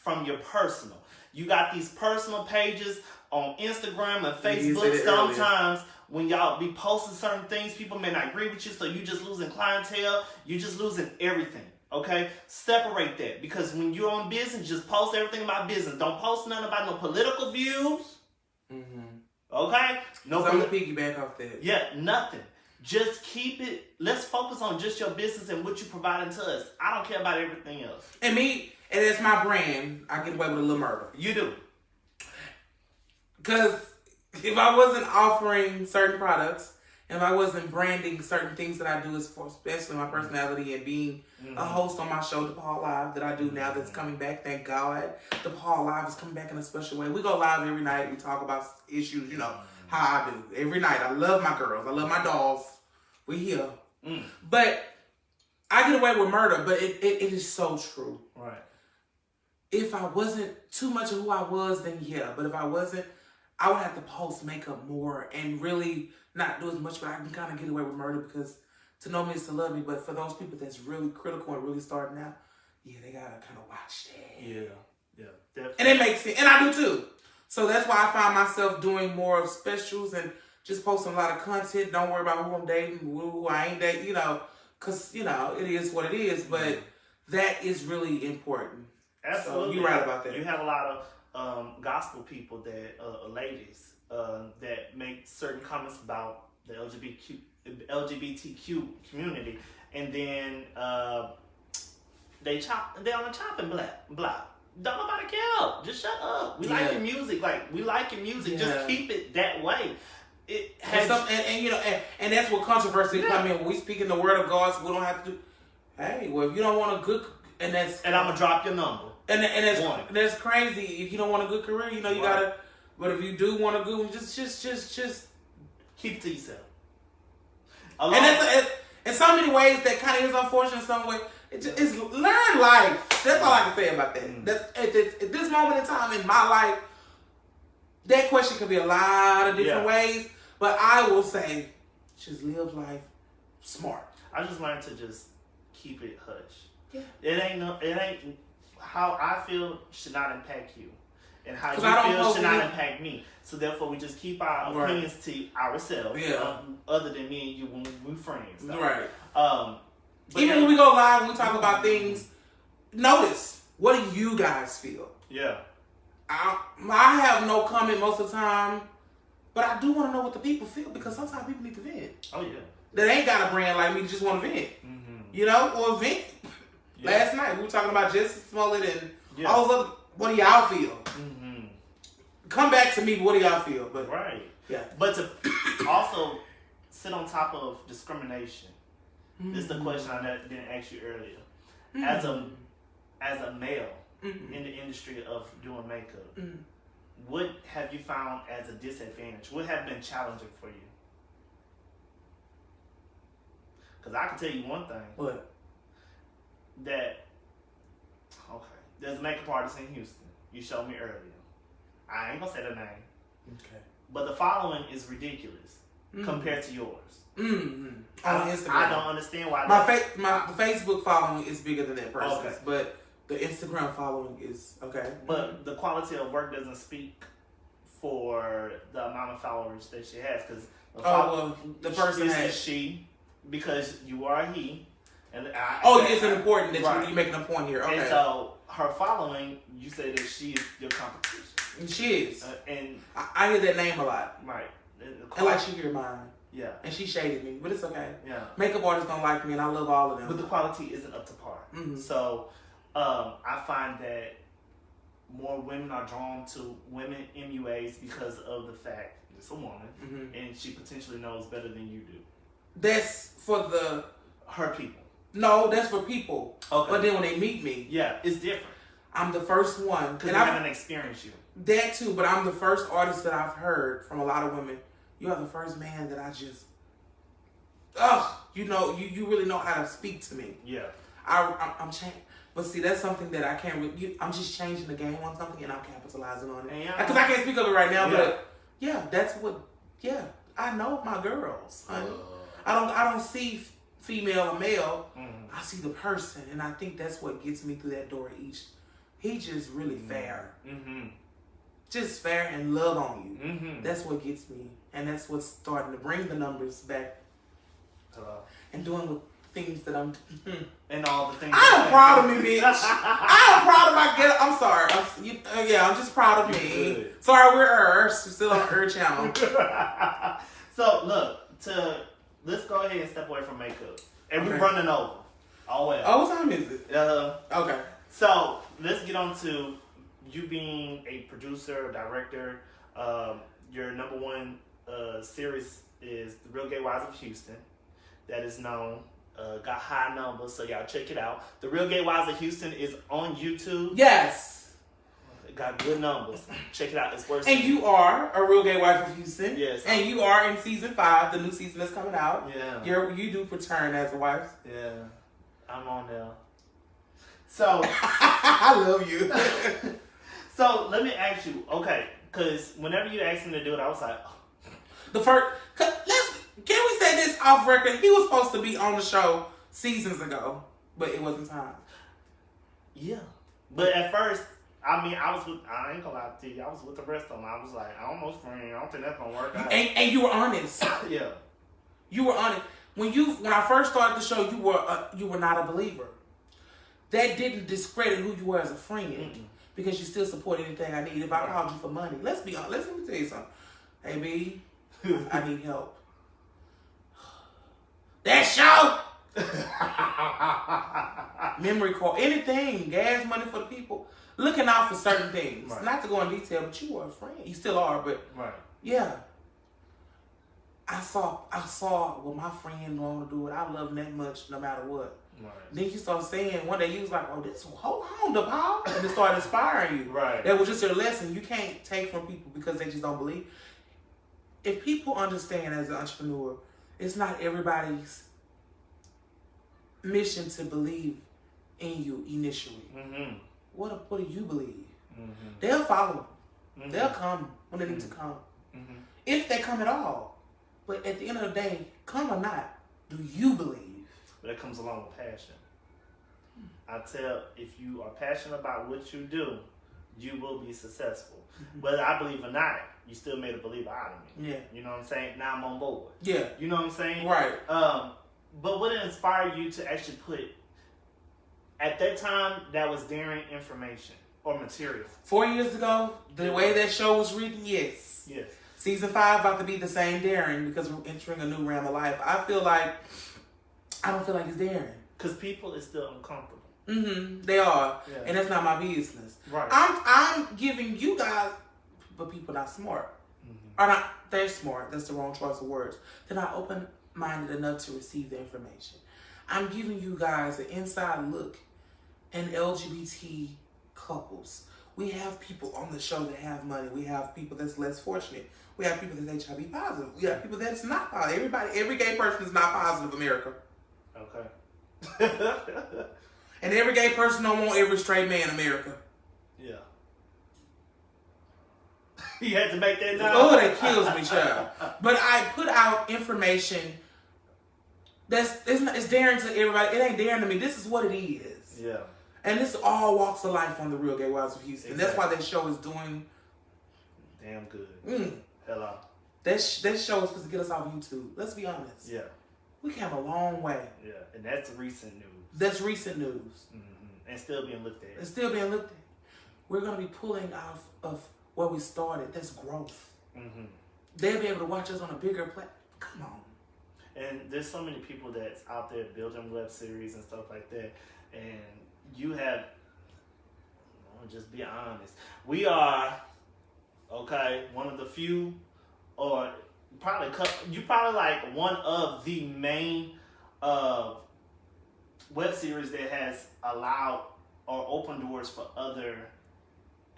from your personal. You got these personal pages on Instagram and Facebook. Sometimes when y'all be posting certain things, people may not agree with you, so you just losing clientele. You just losing everything. Okay? Separate that. Because when you're on business, just post everything about business. Don't post nothing about no political views. Okay? No. I'm gonna piggyback off that. Yeah, nothing. Just keep it. Let's focus on just your business and what you're providing to us. I don't care about everything else. And it's my brand. I get away with a little murder. You do. Because if I wasn't offering certain products, and if I wasn't branding certain things that I do, especially my personality and being a host on my show, DePaul Live, that I do now, that's coming back, thank God. DePaul Live is coming back in a special way. We go live every night. We talk about issues, you know, how I do. Every night. I love my girls. I love my dogs. We here. But I get away with murder, but it is so true. Right. If I wasn't too much of who I was, then yeah. But if I wasn't, I would have to post makeup more and really not do as much, but I can kind of get away with murder because to know me is to love me. But for those people that's really critical and really starting out, yeah, they gotta kind of watch that. Yeah, definitely. And it makes sense, and I do too. So that's why I find myself doing more of specials and just posting a lot of content. Don't worry about who I'm dating, who I ain't dating, you know, because, you know, it is what it is. But that is really important. Absolutely. So you're right about that. You have a lot of gospel people that, ladies, that make certain comments about the LGBTQ community, and then they on a chopping block. Don't nobody care. Just shut up. We like your music. Just keep it that way. It has and you know, and that's what controversy come in. When we speak in the word of God, so we don't have to do. Hey, well, if you don't want a good, and I'm gonna drop your number. And that's crazy. If you don't want a good career, you know you gotta. But if you do want a good one, just keep it to yourself. And it's in so many ways that kind of is unfortunate. In some way, it's learn life. That's all I can say about that. That's at this moment in time in my life. That question could be a lot of different ways, but I will say, just live life smart. I just learned to just keep it hush. Yeah. It ain't how I feel should not impact you, and how you feel should not impact me. So therefore, we just keep our opinions to ourselves. Yeah. Other than me and you when we're friends. So. Right. Even when we go live and we talk about things, notice, what do you guys feel? Yeah. I have no comment most of the time, but I do want to know what the people feel because sometimes people need to vent. Oh, yeah. That ain't got a brand like me to just want to vent. You know, or vent. Yeah. Last night we were talking about Jussie Smollett and all those other. What do y'all feel? Come back to me. What do y'all feel? But right. Yeah. But to also sit on top of discrimination? This is the question I didn't ask you earlier. As a male in the industry of doing makeup, what have you found as a disadvantage? What have been challenging for you? Because I can tell you one thing. What? There's a makeup artist in Houston. You showed me earlier. I ain't gonna say the name. Okay. But the following is ridiculous compared to yours. On Instagram. I don't understand why. The Facebook following is bigger than that person's, Okay. but the Instagram following is okay. But the quality of work doesn't speak for the amount of followers that she has. Because the person is has she, because you are a he. And it's important that you're making a point here. Okay. And so her following, you say that she is your competition. And she is. And I hear that name a lot. Right. And like she hear mine. Yeah. And she shaded me, but it's okay. Yeah. Makeup artists don't like me, and I love all of them. But the quality isn't up to par. So I find that more women are drawn to women MUAs because of the fact it's a woman, and she potentially knows better than you do. That's for her people. No, that's for people. Okay. But then when they meet me, yeah, it's different. I'm the first one. Because I haven't experienced you. That too, but I'm the first artist that I've heard from a lot of women. You are the first man that I just, you really know how to speak to me. Yeah. I'm changing. But see, that's something that I can't really, I'm just changing the game on something and I'm capitalizing on it. Because I can't speak of it right now, but I know my girls. I don't see female or male. I see the person, and I think that's what gets me through that door each. He just really fair. Just fair and love on you. That's what gets me. And that's what's starting to bring the numbers back. And doing the things that I'm... and all the things... I'm proud of me, bitch. I'm proud of my get. I'm sorry. I'm just proud of me. Good. Sorry, we're still on the channel. So, look, let's go ahead and step away from makeup. And we're running over. Oh, well. Oh, what time is it? Okay. So, let's get on to you being a producer, director. Your number one series is The Real Gay Wives of Houston. That is known. Got high numbers, so y'all check it out. The Real Gay Wives of Houston is on YouTube. Yes. It got good numbers. Check it out. It's worth And you are a Real Gay Wife of Houston. Yes. And you are in season 5, the new season that's coming out. Yeah. You do return as a wife. Yeah. I'm on there. So. I love you. So, let me ask you, okay, because whenever you asked him to do it, I was like, Can we say this off record? He was supposed to be on the show seasons ago, but it wasn't time. Yeah. But at first, I ain't gonna lie to you, I was with the rest of them. I was like, I almost friend. I don't think that's gonna work out. And you were honest. Yeah. You were honest. When I first started the show, you were not a believer. That didn't discredit who you were as a friend. Because you still support anything I need. If I called you for money, let's be honest. Let me tell you something. Hey, B, I need help. That show! Memory card, anything, gas money for the people. Looking out for certain things. Right. Not to go in detail, but you were a friend. You still are, but yeah. I saw my friend want to do it. I love him that much no matter what. Right. Then you start saying, one day you was like, oh, hold on, DePaul. And it started inspiring you. Right. That was just a lesson. You can't take from people because they just don't believe. If people understand as an entrepreneur, it's not everybody's mission to believe in you initially. What do you believe? They'll follow. They'll come when they need to come. If they come at all. But at the end of the day, come or not, do you believe? But that comes along with passion. I tell, if you are passionate about what you do, you will be successful. Whether I believe or not, you still made a believer out of me. Yeah. You know what I'm saying? Now I'm on board. Yeah. You know what I'm saying? Right. But what inspired you to actually put, at that time, that was daring information or material? 4 years ago, the way that show was written, yes. Yes. Season 5 about to be the same daring because we're entering a new realm of life. I don't feel like it's daring. Because people is still uncomfortable. They are. Yeah. And that's not my business. Right. I'm giving you guys, but people not smart. are not, they're smart, that's the wrong choice of words, they're not open-minded enough to receive the information. I'm giving you guys an inside look in LGBT couples. We have people on the show that have money. We have people that's less fortunate. We have people that's HIV positive. We have people that's not positive. Every gay person is not positive, America. Okay. And every gay person don't want every straight man, America. Yeah. You had to make that known. Oh, that kills me, child. But I put out information it's daring to everybody. It ain't daring to me. This is what it is. Yeah. And this is all walks of life on the Real Gay Wives of Houston. Exactly. That's why that show is doing damn good. Hello. That show is supposed to get us off YouTube. Let's be honest. Yeah. We came a long way. Yeah, and that's recent news. That's recent news. And still being looked at. It's still being looked at. We're going to be pulling off of where we started. That's growth. They'll be able to watch us on a bigger platform. Come on. And there's so many people that's out there building web series and stuff like that. And you have, I'll just be honest, we are, okay, one of the few, or you probably like one of the main web series that has allowed or opened doors for other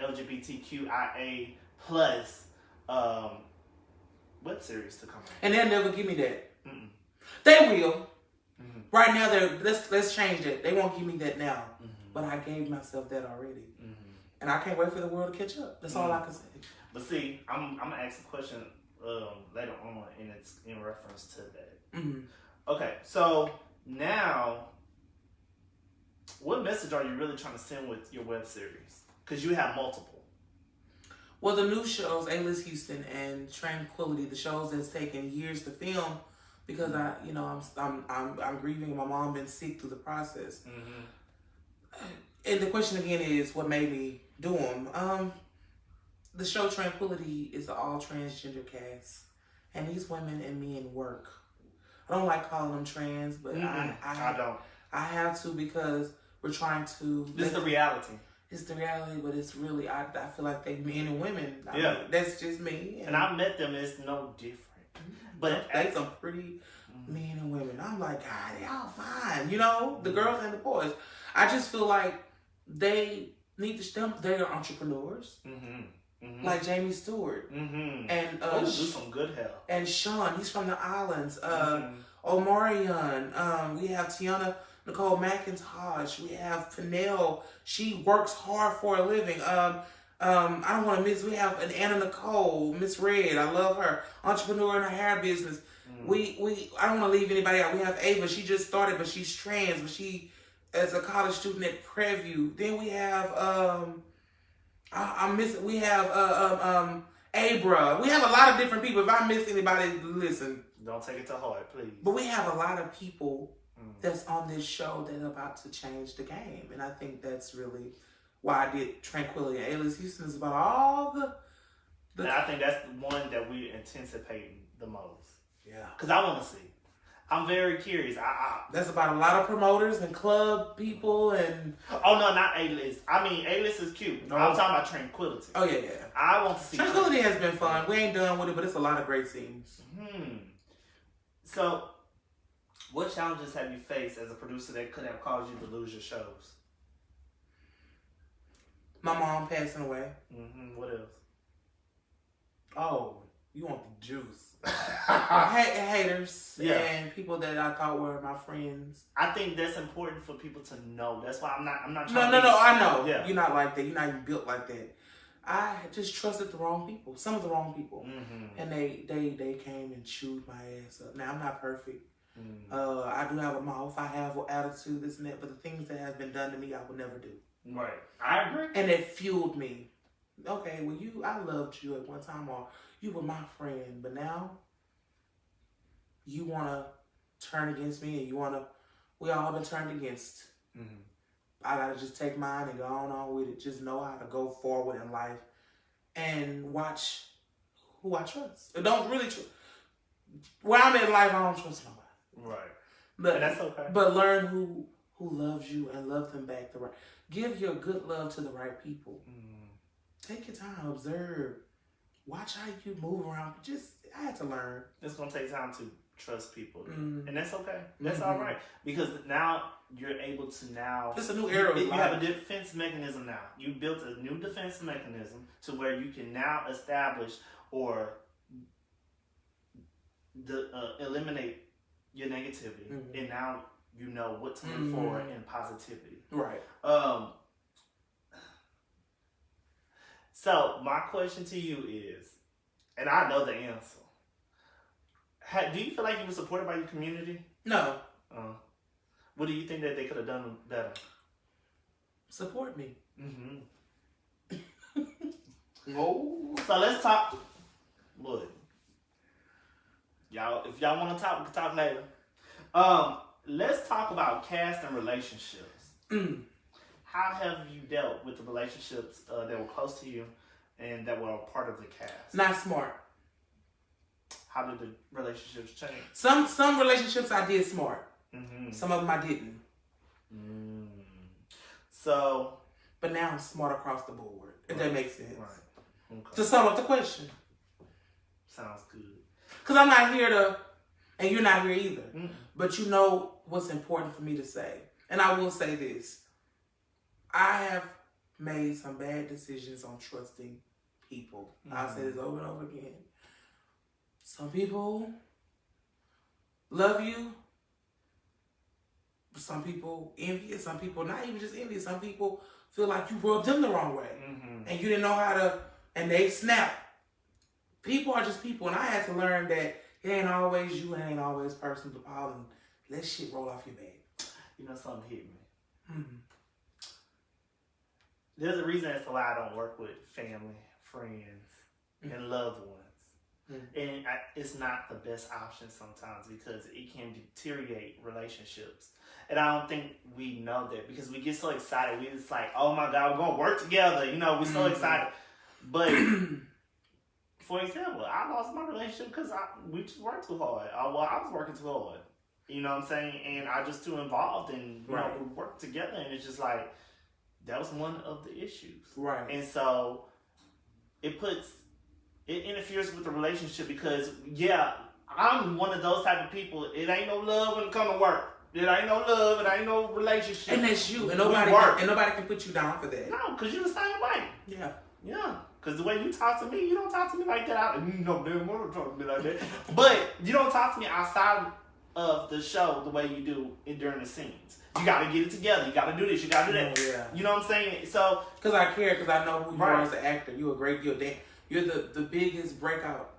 LGBTQIA plus web series to come out. And they'll never give me that. They will. Right now, let's change that. They won't give me that now. But I gave myself that already. And I can't wait for the world to catch up. That's all I can say. But see, I'm going to ask a question later on, and it's in reference to that. Okay, so now, what message are you really trying to send with your web series? Because you have multiple. Well, the new shows, A-List Houston and Tranquility, the shows that's taken years to film, because I'm grieving. My mom been sick through the process. And the question again is, what made me do them? The show Tranquility is an all transgender cast, and these women and men work. I don't like calling them trans, but I don't. I have to, because we're trying to. This is the reality. It's the reality, but it's really, I feel like they men and women. I mean, that's just me. And I met them, it's no different. But they some pretty men and women. I'm like, God, they all fine. You know, the girls and the boys. I just feel like they need to, they're entrepreneurs. Like Jamie Stewart. And do some good help. And Sean, he's from the islands. Omarion. We have Tiana Nicole McIntosh. We have Fennell. She works hard for a living. I don't want to miss. We have an Anna Nicole, Miss Red. I love her. Entrepreneur in her hair business. I don't want to leave anybody out. We have Ava. She just started, but she's trans. But she is a college student at Preview. Then we have We have Abra. We have a lot of different people. If I miss anybody, listen. Don't take it to heart, please. But we have a lot of people that's on this show that's about to change the game. And I think that's really why I did Tranquility. A-List Houston is about all the and I think that's the one that we're anticipating the most. Yeah. Because I want to see. I'm very curious. That's about a lot of promoters and club people and... Oh, no, not A-List. I mean, A-List is cute. No. I'm talking about Tranquility. Oh, yeah. I want to see Tranquility has been fun. We ain't done with it, but it's a lot of great scenes. So, what challenges have you faced as a producer that could have caused you to lose your shows? My mom passing away. What else? Oh, you want the juice. Haters and people that I thought were my friends. I think that's important for people to know. That's why I'm not trying to... No, I know. Yeah. You're not like that. You're not even built like that. I just trusted the wrong people. Some of the wrong people. And they came and chewed my ass up. Now, I'm not perfect. I do have a mouth. I have an attitude, this and that. But the things that have been done to me, I would never do. Right. I agree. And it fueled me. Okay, well, I loved you at one time, or you were my friend. But now, you want to turn against me, and we all been turned against. I got to just take mine and go on with it. Just know how to go forward in life and watch who I trust. I don't really trust. Where I'm in life, I don't trust nobody. Right. But and that's okay. But learn who loves you and love them back the right. Give your good love to the right people. Take your time, observe. watch how you move around. I had to learn. It's gonna take time to trust people, Mm-hmm. and that's okay. That's all right, because now you're able to now. It's a new era. You have a defense mechanism now. You built a new defense mechanism to where you can now establish or eliminate your negativity, and now you know what to look for in positivity. Right. So my question to you is, and I know the answer. Do you feel like you were supported by your community? No. What do you think that they could have done better? Support me. Oh. So let's talk. Look, y'all. If y'all want to talk, we can talk later. Let's talk about cast and relationships. How have you dealt with the relationships that were close to you and that were a part of the cast? Not smart. How did the relationships change? Some relationships I did smart. Some of them I didn't. So, but now I'm smart across the board. If that makes sense. Right. Okay. To sum up the question. Sounds good. Because I'm not here to, and you're not here either. But you know what's important for me to say. And I will say this. I have made some bad decisions on trusting people. I'll say this over and over again. Some people love you. Some people envious. Some people not even just envious. Some people feel like you rubbed them the wrong way. And you didn't know how to, and they snap. People are just people. And I had to learn that it ain't always you, it ain't always person to Paul, and let shit roll off your back. You know, something hit me. There's a reason as to why I don't work with family, friends, and loved ones. And it's not the best option sometimes because it can deteriorate relationships. And I don't think we know that because we get so excited. We're just like, oh my God, we're going to work together. You know, we're so excited. But, for example, I lost my relationship because we just worked too hard. I was working too hard. You know what I'm saying? And I just too involved and you know, we worked together. And it's just like, that was one of the issues. Right. And so, it interferes with the relationship because, yeah, I'm one of those type of people. It ain't no love when it come to work. It ain't no love. It ain't no relationship. And that's you. And nobody can put you down for that. No, because you're the same way. Yeah. Yeah. Because the way you talk to me, you don't talk to me like that. You know damn well don't talk to me like that. But you don't talk to me outside of the show the way you do during the scenes. You got to get it together. You got to do this. You got to do that. Yeah. You know what I'm saying? So because I care, because I know who you are as an actor. You're You're the biggest breakout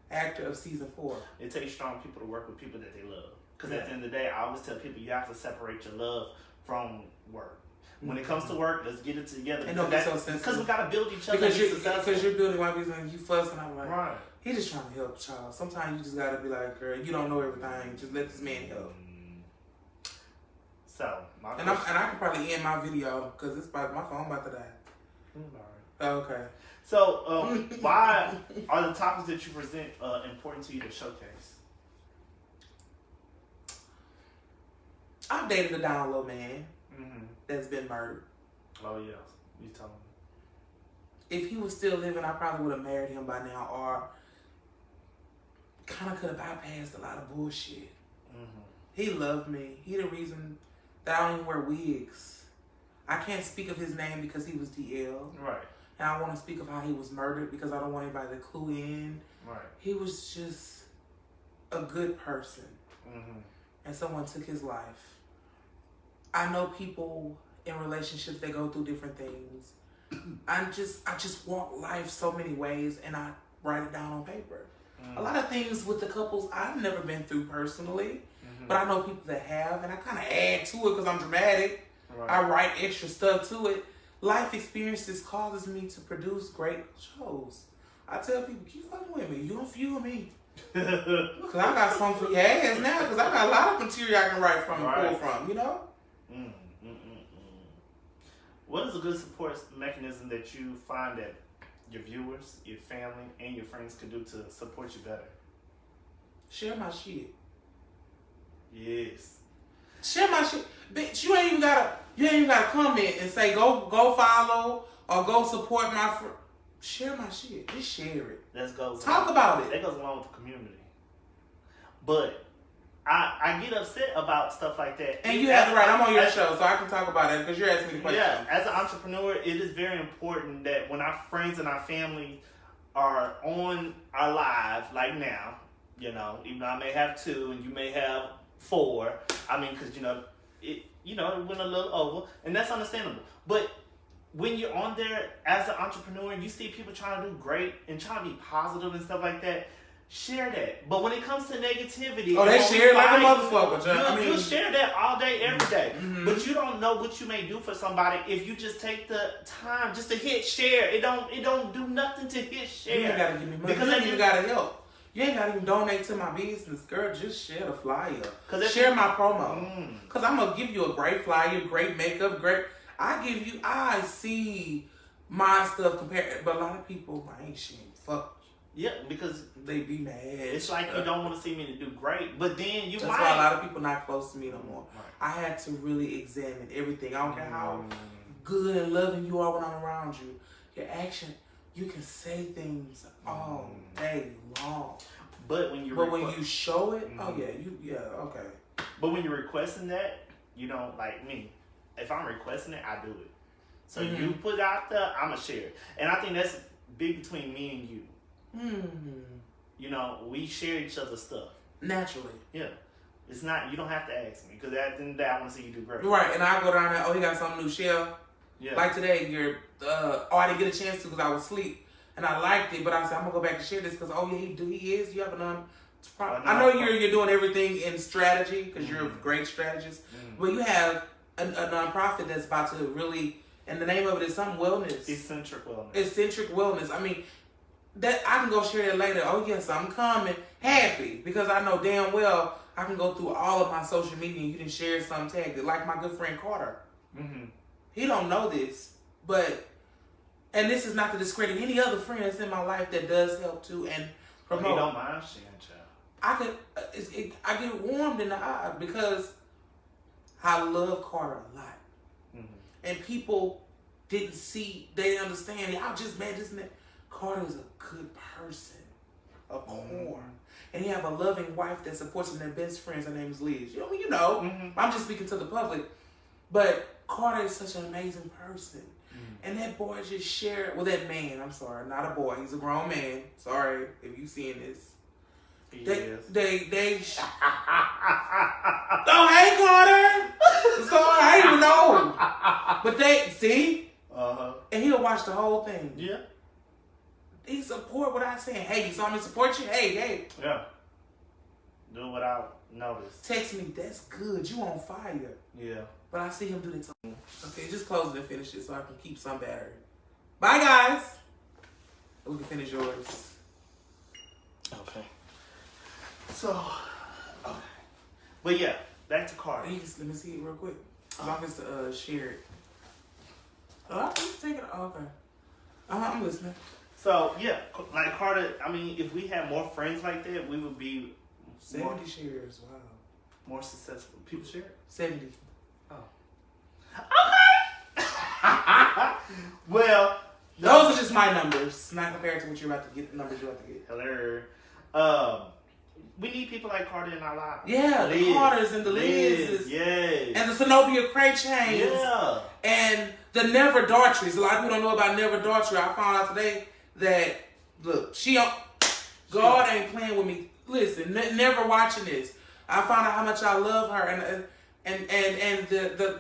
actor of season 4. It takes strong people to work with people that they love. Because at the end of the day, I always tell people you have to separate your love from work. When it comes to work, let's get it together. And don't be so sensitive. Because we got to build each other. Because you're building one reason and you fuss, and I'm like, he just trying to help, child. Sometimes you just got to be like, girl, you don't know everything. Just let this man help. So, I can probably end my video because my phone about to die. Oh, okay. So, why are the topics that you present important to you to showcase? I've dated a down low man that's been murdered. Oh, yes. You told me. If he was still living, I probably would have married him by now or kind of could have bypassed a lot of bullshit. He loved me. He the reason that I don't even wear wigs. I can't speak of his name because he was DL. Right. And I want to speak of how he was murdered because I don't want anybody to clue in. Right. He was just a good person. And someone took his life. I know people in relationships that go through different things. I just walk life so many ways and I write it down on paper. A lot of things with the couples I've never been through personally, but I know people that have, and I kind of add to it because I'm dramatic. Right. I write extra stuff to it. Life experiences causes me to produce great shows. I tell people, keep fucking with me. You don't fuel me. Because I got something for your ass now because I got a lot of material I can write from and pull from, you know? What is a good support mechanism that you find that your viewers, your family, and your friends can do to support you better? Share my shit. Yes. Share my shit. Bitch, you ain't even gotta comment and say go follow or go support my share my shit. Just share it. That goes Talk about That it. goes along with the community. But I get upset about stuff like that. And you have the right. I'm on your show, so I can talk about it because you're asking me the question. Yeah, as an entrepreneur, it is very important that when our friends and our family are on our live, like now, you know, even though I may have 2 and you may have 4. I mean, because it went a little over, and that's understandable. But when you're on there as an entrepreneur and you see people trying to do great and trying to be positive and stuff like that, share that. But when it comes to negativity, they share like a motherfucker, John. You share that all day, every day. Mm-hmm. But you don't know what you may do for somebody if you just take the time just to hit share. It don't do nothing to hit share. You ain't gotta give me money. Because you ain't even gotta help. You ain't gotta even donate to my business, girl. Just share the flyer. Share my promo. Cause I'm gonna give you a great flyer, great makeup, great. I see my stuff compared, but a lot of people ain't sharing. Fuck. Yeah, because they be mad. It's like you don't want to see me to do great, but then That's why a lot of people not close to me no more. Right. I had to really examine everything. I don't care how good and loving you are when I'm around you. Your action, you can say things all day long. But when you show it, okay. But when you're requesting that, you don't like me. If I'm requesting it, I do it. So you put it out there, I'ma share it. And I think that's big between me and you. You know, we share each other's stuff. Naturally. Yeah. It's not, you don't have to ask me, because at the end of the day, I want to see you do great. Right, and I go down there, he got something new, share. Yeah. Like today, I didn't get a chance to because I was asleep. And I liked it, but I said, I'm going to go back and share this because, he is. You have I know you're doing everything in strategy because you're a great strategist. But you have a nonprofit that's about to really, and the name of it is something wellness. Eccentric wellness. Eccentric wellness. I mean, that I can go share it later. Oh, yes, I'm coming. Happy. Because I know damn well I can go through all of my social media and you can share some tag. Like my good friend Carter. He don't know this, but... And this is not to discredit any other friends in my life that does help too and promote. You don't mind sharing, child. I get warmed in the eye because I love Carter a lot. And people they didn't understand. I just met this man. Carter is a good person, a core. And he have a loving wife that supports him, their best friends. Her name is Liz. You know. I'm just speaking to the public. But Carter is such an amazing person. And that boy just shared, that man, I'm sorry, not a boy, he's a grown man. Sorry if you seeing this. They oh, hey, Carter. Sorry, I didn't even know. But and he'll watch the whole thing. Yeah. He support what I saying. Hey, you saw me support you? Hey. Yeah. Do what I noticed. Text me, that's good, you on fire. Yeah. But I see him do that. Okay, just close it and finish it so I can keep some battery. Bye, guys. We can finish yours. Okay. So, okay. But yeah, back to Carter. Let me see it real quick. As long as share it. I can take it. Oh, okay. I'm listening. So, yeah, like Carter, I mean, if we had more friends like that, we would be 70 shares. Wow. More successful. People share it? 70. Oh. Okay. Well, those are just my numbers, not compared to what you're about to get. The numbers you're about to get. Hello. We need people like Carter in our lives. Yeah, Liz. the Carters and the Liz's. Yes. And the Zenobia Cray chains. Yeah. And the Never Dartries. A lot of people don't know about Never Dartry. I found out today that, look, God ain't playing with me. Listen, never watching this. I found out how much I love her. And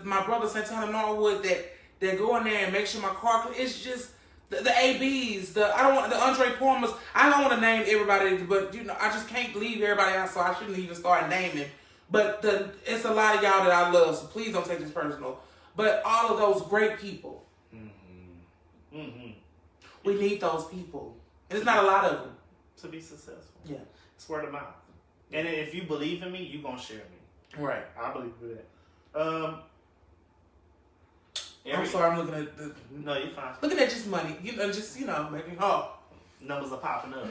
my brother Santana Norwood that go in there and make sure my car, it's just the ABs, the Andre Pormas. I don't want to name everybody, but I just can't leave everybody out, so I shouldn't even start naming. But it's a lot of y'all that I love, so please don't take this personal. But all of those great people, we need those people, and it's not a lot of them to be successful. Yeah, it's word of mouth. And if you believe in me, you gonna share me. Right. I believe in that. I'm sorry, I'm looking at No, you're fine. Looking at just money. Making numbers are popping up.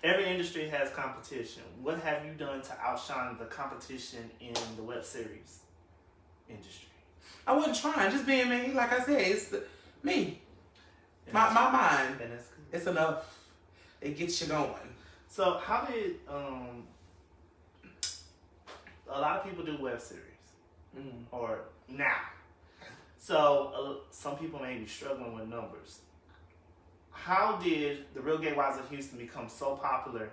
Every industry has competition. What have you done to outshine the competition in the web series industry? I wasn't trying, just being me. Like I said, it's me. My mind, And that's good. it's enough. It gets you going. So how did a lot of people do web series or now? So some people may be struggling with numbers. How did The Real Gay Wives of Houston become so popular?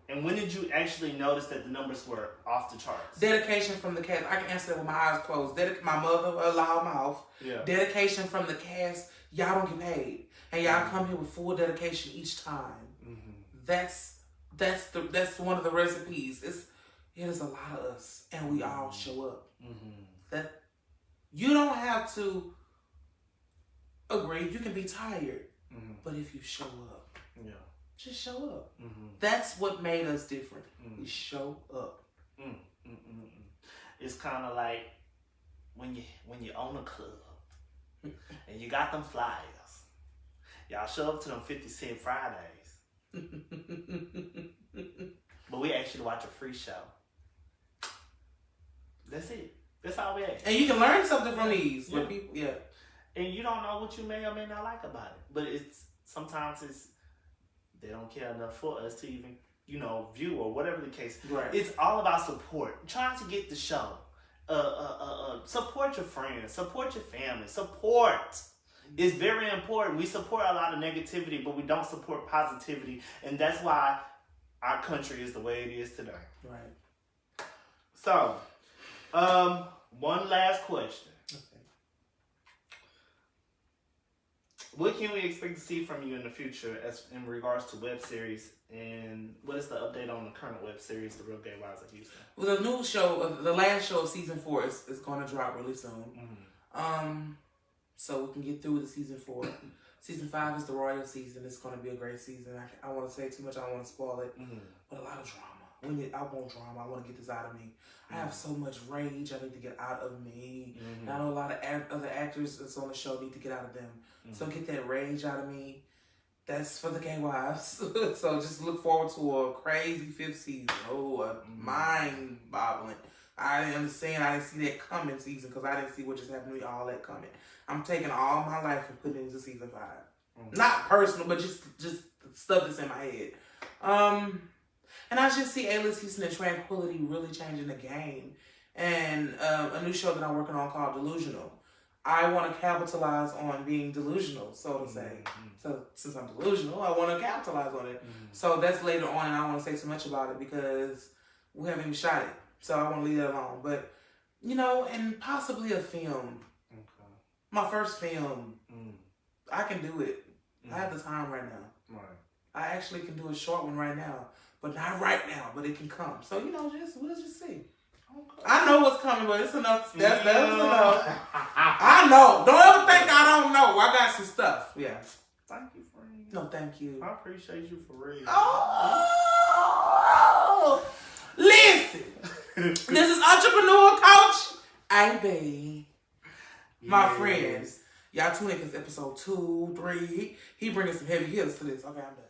And when did you actually notice that the numbers were off the charts? Dedication from the cast. I can answer that with my eyes closed. My mother, a loud mouth. Yeah. Dedication from the cast. Y'all don't get paid, and y'all come here with full dedication each time. That's one of the recipes. It is a lot of us, and we all show up. That you don't have to agree. You can be tired, but if you show up, just show up. That's what made us different. We show up. It's kind of like when you own a club and you got them flyers. Y'all show up to them 50 Cent Fridays, but we ask you to watch a free show. That's it. That's all we ask. And you can learn something from these. Yeah. People, And you don't know what you may or may not like about it. But sometimes they don't care enough for us to even, view or whatever the case. Right. It's all about support. Trying to get the show. Support your friends. Support your family. Support is very important. We support a lot of negativity, but we don't support positivity. And that's why our country is the way it is today. Right. So, one last question. What can we expect to see from you in the future as in regards to web series, and what is the update on the current web series, The Real Gay Wives of Houston? Well, the new show, the last show of season 4 is going to drop really soon. So we can get through with the season 4. Season 5 is the royal season. It's going to be a great season. I don't want to say too much. I don't want to spoil it. But a lot of drama. I want drama. I want to get this out of me. I have so much rage I need to get out of me. And I know a lot of other actors that's on the show need to get out of them. So get that rage out of me. That's for the gay wives. So just look forward to a crazy 5th season. Mind-boggling. I understand I didn't see that coming season because I didn't see what just happened to me, all that coming. I'm taking all my life and putting it into season 5. Not personal, but just stuff that's in my head. And I just see A-List Houston and Tranquility really changing the game. And a new show that I'm working on called Delusional. I want to capitalize on being delusional, so to say. So since I'm delusional, I want to capitalize on it. So that's later on, and I don't want to say too much about it because we haven't even shot it. So I want to leave that alone. But, and possibly a film. Okay. My first film. I can do it. I have the time right now. Right. I actually can do a short one right now. But not right now, but it can come. So, we'll just see. Okay. I know what's coming, but it's enough. That's enough. I know. Don't ever think I don't know. I got some stuff. Yeah. Thank you for reading. No, thank you. I appreciate you for reading. Oh, listen. This is Entrepreneur Coach AB. My friends. Y'all tune in because episode 2, 3. He bringing some heavy hitters to this. Okay, I'm done.